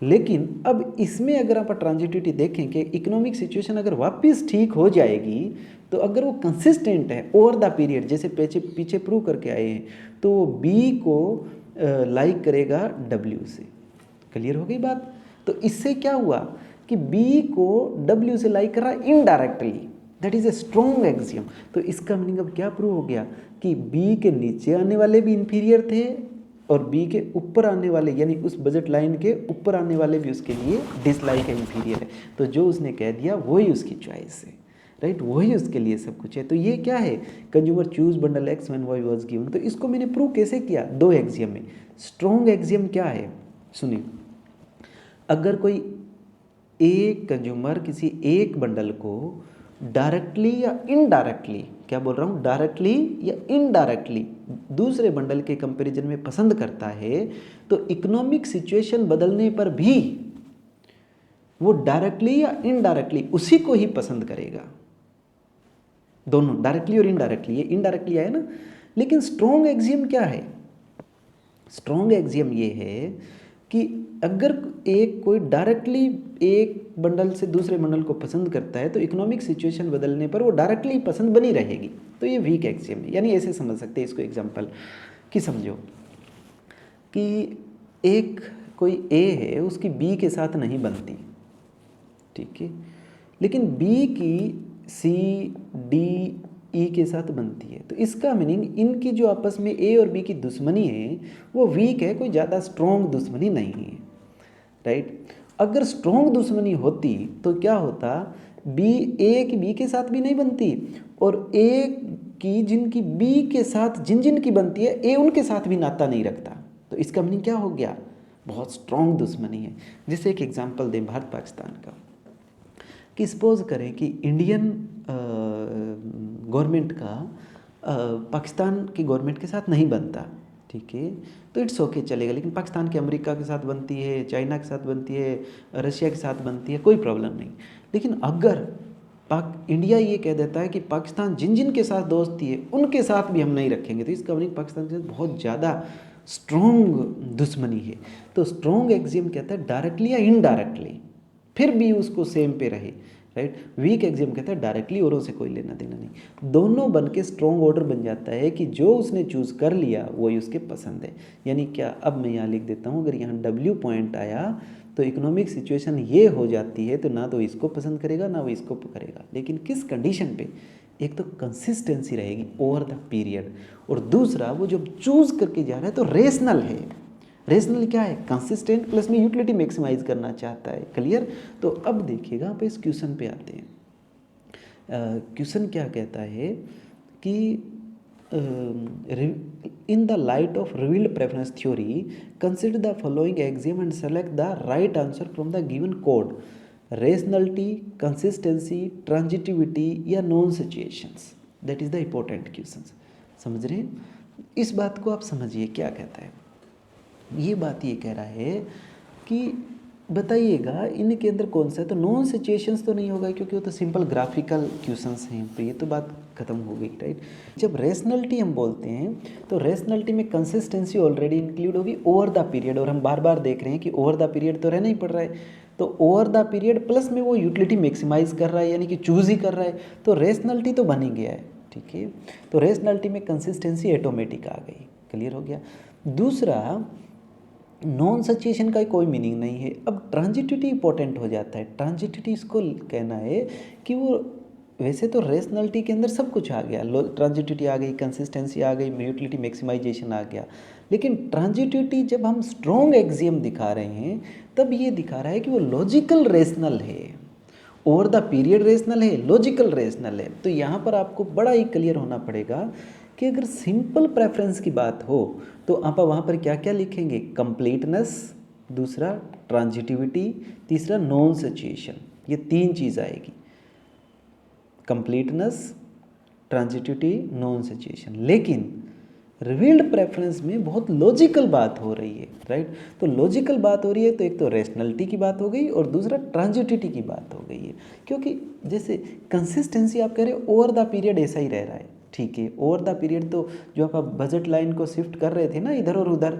लेकिन अब इसमें अगर आप ट्रांजिटिविटी देखें कि इकोनॉमिक सिचुएशन अगर वापस ठीक हो जाएगी, तो अगर वो कंसिस्टेंट है ओवर द पीरियड, जैसे पीछे प्रूव करके आए हैं, तो वो बी को लाइक करेगा डब्ल्यू से। क्लियर हो गई बात। तो इससे क्या हुआ कि बी को डब्ल्यू से लाइक कर रहा है indirectly, that is a strong axiom. तो इसका मीनिंग अब क्या प्रूव हो गया कि बी के नीचे आने वाले भी इंफीरियर थे और बी के ऊपर आने वाले, यानी उस बजट लाइन के ऊपर आने वाले भी उसके लिए डिसलाइक है, इंफीरियर है। तो जो उसने कह दिया वही उसकी चॉइस है, राइट, वही उसके लिए सब कुछ है। तो ये क्या है, consumer choose bundle X when why was given. तो इसको मैंने प्रूव कैसे किया, दो एक्सियम में। स्ट्रॉन्ग एक्सियम क्या है, सुनिए, अगर कोई एक कंज्यूमर किसी एक बंडल को डायरेक्टली या इनडायरेक्टली, क्या बोल रहा हूँ, डायरेक्टली या इनडायरेक्टली दूसरे बंडल के कंपैरिजन में पसंद करता है, तो इकोनॉमिक सिचुएशन बदलने पर भी वो डायरेक्टली या इनडायरेक्टली उसी को ही पसंद करेगा। दोनों डायरेक्टली और इनडायरेक्टली, ये इनडायरेक्टली आया ना। लेकिन स्ट्रॉन्ग एक्सियम क्या है, स्ट्रॉन्ग एक्सियम ये है कि अगर एक कोई डायरेक्टली एक बंडल से दूसरे बंडल को पसंद करता है तो इकोनॉमिक सिचुएशन बदलने पर वो डायरेक्टली पसंद बनी रहेगी। तो ये वीक एक्सियम है। यानी ऐसे समझ सकते हैं इसको एग्जांपल कि समझो कि एक कोई ए है, उसकी बी के साथ नहीं बनती, ठीक है, लेकिन बी की सी डी ई के साथ बनती है। तो इसका मीनिंग इनकी जो आपस में ए और बी की दुश्मनी है वो वीक है, कोई ज़्यादा स्ट्रॉन्ग दुश्मनी नहीं है, राइट। अगर स्ट्रॉन्ग दुश्मनी होती तो क्या होता, बी ए की बी के साथ भी नहीं बनती और ए की जिनकी बी के साथ जिन जिन की बनती है ए उनके साथ भी नाता नहीं रखता। तो इसका मीनिंग क्या हो गया, बहुत स्ट्रॉन्ग दुश्मनी है। जैसे एक एग्जांपल दें भारत पाकिस्तान का, कि सपोज करें कि इंडियन गवर्नमेंट का पाकिस्तान की गवर्नमेंट के साथ नहीं बनता, ठीक है, तो इट्स ओके चलेगा। लेकिन पाकिस्तान के अमेरिका के साथ बनती है, चाइना के साथ बनती है, रशिया के साथ बनती है, कोई प्रॉब्लम नहीं। लेकिन अगर इंडिया ये कह देता है कि पाकिस्तान जिन जिन के साथ दोस्ती है उनके साथ भी हम नहीं रखेंगे, तो इसका मतलब पाकिस्तान के साथ बहुत ज़्यादा स्ट्रॉन्ग दुश्मनी है। तो स्ट्रॉन्ग एक्सियम कहता है डायरेक्टली या इनडायरेक्टली फिर भी उसको सेम पे रहे, राइट। वीक एक्सियम कहता है डायरेक्टली औरों से कोई लेना देना नहीं, दोनों बन के स्ट्रॉन्ग ऑर्डर बन जाता है कि जो उसने चूज़ कर लिया वही उसके पसंद है। यानी क्या, अब मैं यहाँ लिख देता हूँ, अगर यहाँ डब्ल्यू पॉइंट आया तो इकोनॉमिक सिचुएशन ये हो जाती है तो ना तो इसको पसंद करेगा ना वो इसको करेगा, लेकिन किस कंडीशन पे, एक तो कंसिस्टेंसी रहेगी ओवर द पीरियड, और दूसरा वो जब चूज़ करके जा रहा है तो रेशनल है। रेशनल क्या है, कंसिस्टेंट प्लस में यूटिलिटी मैक्सिमाइज करना चाहता है। क्लियर। तो अब देखिएगा, आप इस क्वेश्चन पे आते हैं। क्वेश्चन क्या कहता है कि in the light of revealed preference theory consider the following axiom and select the right answer from the given code, rationality, consistency, transitivity या non satiations. That is the important question. समझ रहे हैं, इस बात को आप समझिए क्या कहता है। ये बात ये कह रहा है कि बताइएगा इनके अंदर कौन सा है, तो नॉन सिचुएशंस तो नहीं होगा क्योंकि वो तो सिंपल ग्राफिकल क्वेश्चंस हैं, तो ये तो बात खत्म हो गई, राइट। जब रेशनलिटी हम बोलते हैं तो रेशनलिटी में कंसिस्टेंसी ऑलरेडी इंक्लूड होगी ओवर द पीरियड, और हम बार बार देख रहे हैं कि ओवर द पीरियड तो रहना ही पड़ रहा है, तो ओवर द पीरियड प्लस में वो यूटिलिटी मैक्सिमाइज कर रहा है, यानी कि चूज ही कर रहा है, तो रेशनलिटी तो बन ही गया है, ठीक है। तो रेशनलिटी में कंसिस्टेंसी ऑटोमेटिक आ गई, क्लियर हो गया। दूसरा, नॉन सचुएशन का कोई मीनिंग नहीं है। अब ट्रांजिटिविटी इंपॉर्टेंट हो जाता है। ट्रांजिटिविटी इसको कहना है कि वो वैसे तो रेशनलिटी के अंदर सब कुछ आ गया, ट्रांजिटिविटी आ गई, कंसिस्टेंसी आ गई, यूटिलिटी मैक्सिमाइजेशन आ गया, लेकिन ट्रांजिटिविटी जब हम स्ट्रॉन्ग एक्सियम दिखा रहे हैं तब ये दिखा रहा है कि वो लॉजिकल रेशनल है, ओवर द पीरियड रेशनल है, लॉजिकल रेशनल है। तो यहाँ पर आपको बड़ा ही क्लियर होना पड़ेगा कि अगर सिंपल प्रेफरेंस की बात हो तो आप वहाँ पर क्या क्या लिखेंगे, कंप्लीटनेस, दूसरा ट्रांजिटिविटी, तीसरा नॉन सचुएशन, ये 3 चीज़ आएगी, कंप्लीटनेस, ट्रांजिटिविटी, नॉन सचुएशन। लेकिन रिवील्ड प्रेफरेंस में बहुत लॉजिकल बात हो रही है, राइट। तो लॉजिकल बात हो रही है तो एक तो रेशनलिटी की बात हो गई और दूसरा ट्रांजिटिविटी की बात हो गई है। क्योंकि जैसे कंसिस्टेंसी आप कह रहे हो ओवर द पीरियड ऐसा ही रह रहा है, ठीक है, ओवर द पीरियड तो जो आप बजट लाइन को शिफ्ट कर रहे थे ना, इधर और उधर,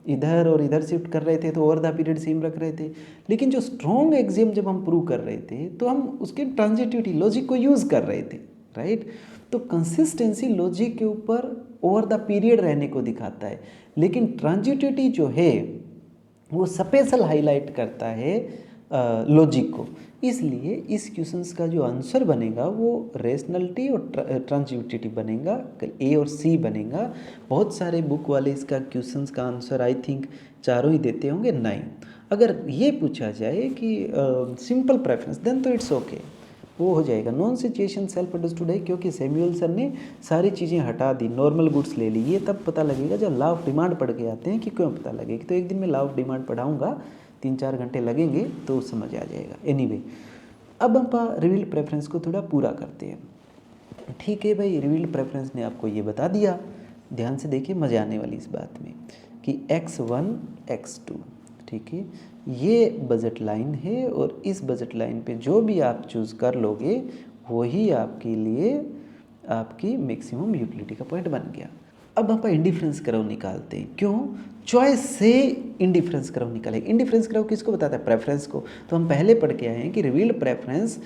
इधर और इधर शिफ्ट कर रहे थे तो ओवर द पीरियड सेम रख रहे थे। लेकिन जो स्ट्रॉन्ग एक्सियम जब हम प्रूव कर रहे थे तो हम उसके ट्रांजिटिविटी लॉजिक को यूज़ कर रहे थे, राइट। तो कंसिस्टेंसी लॉजिक के ऊपर ओवर द पीरियड रहने को दिखाता है, लेकिन ट्रांजिटिविटी जो है वो स्पेशल हाईलाइट करता है लॉजिक को। इसलिए इस क्वेश्चंस का जो आंसर बनेगा वो रेशनलिटी और ट्रांजिटिविटी बनेगा, ए और सी बनेगा। बहुत सारे बुक वाले इसका क्वेश्चंस का आंसर आई थिंक चारों ही देते होंगे 9। अगर ये पूछा जाए कि सिंपल प्रेफरेंस देन तो इट्स ओके, वो हो जाएगा। नॉन सिचुएशन सेल्फ अंडरस्टूड है क्योंकि सैमुअलसन ने सारी चीज़ें हटा दी, नॉर्मल गुड्स ले ली। ये तब पता लगेगा जब लॉ ऑफ डिमांड पढ़ के आते हैं कि क्यों पता लगेगी। तो एक दिन में लॉ ऑफ डिमांड पढ़ाऊँगा, 3-4 घंटे लगेंगे तो समझ आ जाएगा। एनीवे, अब हम रिवील्ड प्रेफरेंस को थोड़ा पूरा करते हैं। ठीक है भाई, रिवील्ड प्रेफरेंस ने आपको ये बता दिया। ध्यान से देखिए, मज़े आने वाली इस बात में कि x1 x2, ठीक है, ये बजट लाइन है और इस बजट लाइन पे जो भी आप चूज़ कर लोगे वही आपके लिए आपकी मैक्सिमम यूटिलिटी का पॉइंट बन गया। अब आप इंडिफरेंस कर्व निकालते हैं। क्यों? चॉइस से इंडिफरेंस कर्व निकालेंगे। इंडिफरेंस कर्व किसको बताता है? प्रेफरेंस को। तो हम पहले पढ़ के आए हैं कि रिवील्ड प्रेफरेंस,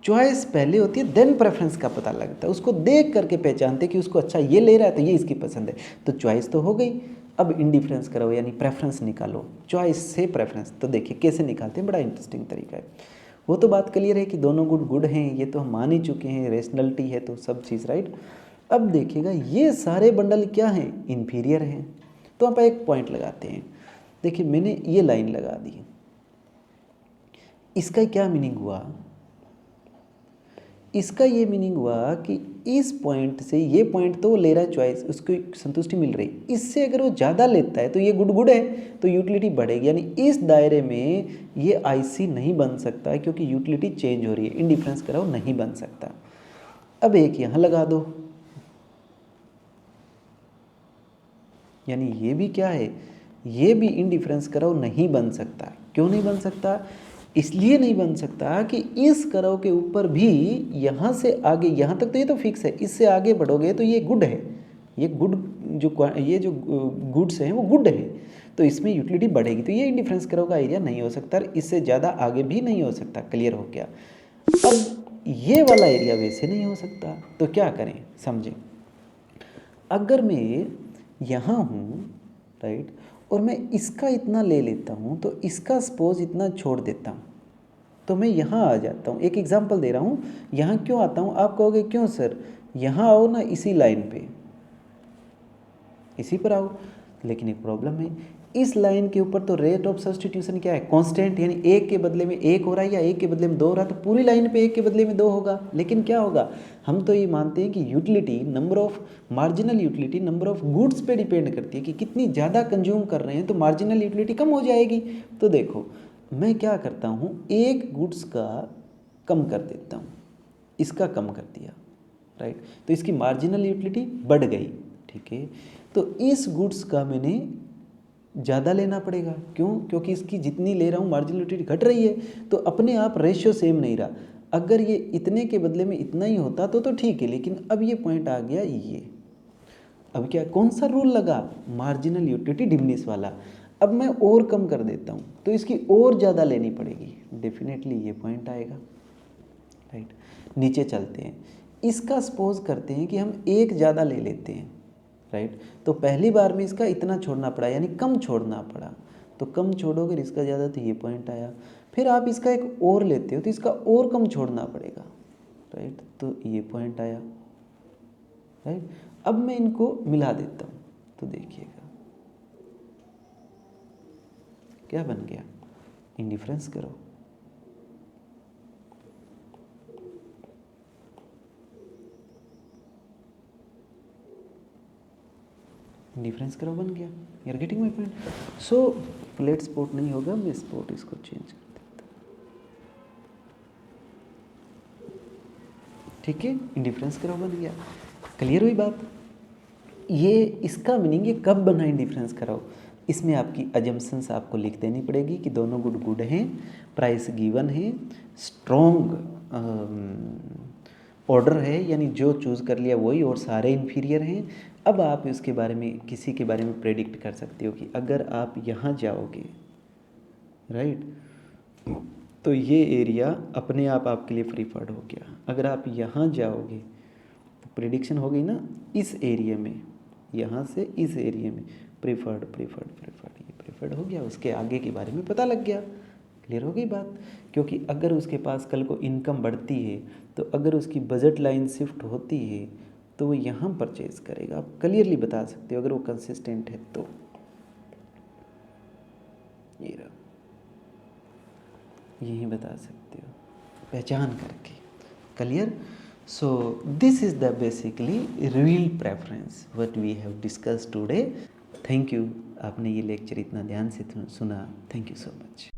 चॉइस पहले होती है देन प्रेफरेंस का पता लगता है। उसको देख करके पहचानते कि उसको अच्छा ये ले रहा है तो ये इसकी पसंद है, तो चॉइस तो हो गई। अब इंडिफरेंस करो यानी प्रेफरेंस निकालो, चॉइस से प्रेफरेंस। तो देखिए कैसे निकालते हैं, बड़ा इंटरेस्टिंग तरीका है। वो तो बात क्लियर है कि दोनों गुड गुड हैं, ये तो हम मान ही चुके हैं, रेशनलिटी है तो सब चीज़ राइट। अब देखिएगा ये सारे बंडल क्या हैं? इन्फीरियर हैं। तो आप एक पॉइंट लगाते हैं। देखिए मैंने ये लाइन लगा दी, इसका क्या मीनिंग हुआ? इसका ये मीनिंग हुआ कि इस पॉइंट से ये पॉइंट तो वो ले रहा है चॉइस, उसको संतुष्टि मिल रही। इससे अगर वो ज़्यादा लेता है तो ये गुड गुड है तो यूटिलिटी बढ़ेगी। यानी इस दायरे में ये आईसी नहीं बन सकता है क्योंकि यूटिलिटी चेंज हो रही है, इंडिफरेंस कराओ नहीं बन सकता। अब एक यहाँ लगा दो, यानी ये भी क्या है? ये भी इंडिफरेंस कराओ नहीं बन सकता। क्यों नहीं बन सकता? इसलिए नहीं बन सकता कि इस कर्व के ऊपर भी यहाँ से आगे, यहाँ तक तो ये तो फिक्स है, इससे आगे बढ़ोगे तो ये गुड है, ये जो गुड्स हैं वो गुड है, तो इसमें यूटिलिटी बढ़ेगी। तो ये इंडिफरेंस कर्व का एरिया नहीं हो सकता, इससे ज़्यादा आगे भी नहीं हो सकता। क्लियर हो गया? अब ये वाला एरिया वैसे नहीं हो सकता, तो क्या करें समझें। अगर मैं यहाँ हूँ राइट, और मैं इसका इतना ले लेता हूँ तो इसका सपोज इतना छोड़ देता हूँ तो मैं यहाँ आ जाता हूँ। एक एग्जांपल दे रहा हूँ, यहाँ क्यों आता हूँ? आप कहोगे क्यों सर? यहाँ आओ ना, इसी लाइन पे, इसी पर आओ। लेकिन एक प्रॉब्लम है, इस लाइन के ऊपर तो रेट ऑफ सब्स्टिट्यूशन क्या है? कांस्टेंट, यानी एक के बदले में एक हो रहा है या एक के बदले में दो हो रहा है, तो पूरी लाइन पे एक के बदले में दो होगा। लेकिन क्या होगा? हम तो ये मानते हैं कि utility number of marginal utility number of goods पे डिपेंड करती है कि कितनी ज़्यादा कंज्यूम कर रहे हैं तो मार्जिनल यूटिलिटी कम हो जाएगी। तो देखो मैं क्या करता हूँ, एक गुड्स का कम कर देता हूँ, इसका कम कर दिया राइट, तो इसकी मार्जिनल यूटिलिटी बढ़ गई। ठीक है, तो इस गुड्स का मैंने ज़्यादा लेना पड़ेगा। क्यों? क्योंकि इसकी जितनी ले रहा हूँ मार्जिनल यूटिलिटी घट रही है, तो अपने आप रेशियो सेम नहीं रहा। अगर ये इतने के बदले में इतना ही होता तो ठीक है, लेकिन अब ये पॉइंट आ गया ये। अब क्या, कौन सा रूल लगा? मार्जिनल यूटिलिटी डिमिनिश वाला। अब मैं और कम कर देता हूँ तो इसकी और ज़्यादा लेनी पड़ेगी, डेफिनेटली ये पॉइंट आएगा राइट। नीचे चलते हैं, इसका सपोज करते हैं कि हम एक ज़्यादा ले लेते हैं राइट, तो पहली बार में इसका इतना छोड़ना पड़ा यानी कम छोड़ना पड़ा। तो कम छोड़ोगे इसका ज़्यादा तो ये पॉइंट आया। फिर आप इसका एक और लेते हो तो इसका और कम छोड़ना पड़ेगा, राइट, तो ये पॉइंट आया, राइट। अब मैं इनको मिला देता हूँ तो देखिएगा क्या बन गया, इंडिफरेंस करो, डिफरेंस करो बन गया। You are getting my point. So plate sport नहीं होगा, मैं स्पोर्ट इसको चेंज कर देता हूँ, ठीक है, इंडिफरेंस करो बन गया। क्लियर हुई बात। ये इसका मीनिंग ये कब बना इंडिफरेंस कराओ, इसमें आपकी अजम्पशंस आपको लिख देनी पड़ेगी कि दोनों गुड गुड हैं, प्राइस गिवन है, स्ट्रॉन्ग ऑर्डर है, यानी जो चूज़ कर लिया वही, और सारे इन्फीरियर हैं। अब आप इसके बारे में किसी के बारे में प्रेडिक्ट कर सकते हो कि अगर आप यहाँ जाओगे, राइट, तो ये एरिया अपने आप आपके लिए प्रीफर्ड हो गया। अगर आप यहाँ जाओगे तो प्रेडिक्शन हो गई ना, इस एरिया में, यहाँ से इस एरिया में प्रीफर्ड प्रीफर्ड प्रीफर्ड, ये प्रीफर्ड हो गया, उसके आगे के बारे में पता लग गया। क्लियर हो गई बात। क्योंकि अगर उसके पास कल को इनकम बढ़ती है तो अगर उसकी बजट लाइन शिफ्ट होती है तो वो यहाँ परचेज करेगा, आप क्लियरली बता सकते हो अगर वो कंसिस्टेंट है तो। ये रहा, यही बता सकते हो पहचान करके। Clear. So this is the basically real preference what we have discussed today. Thank you, आपने ये लेक्चर इतना ध्यान से सुना, थैंक यू सो मच।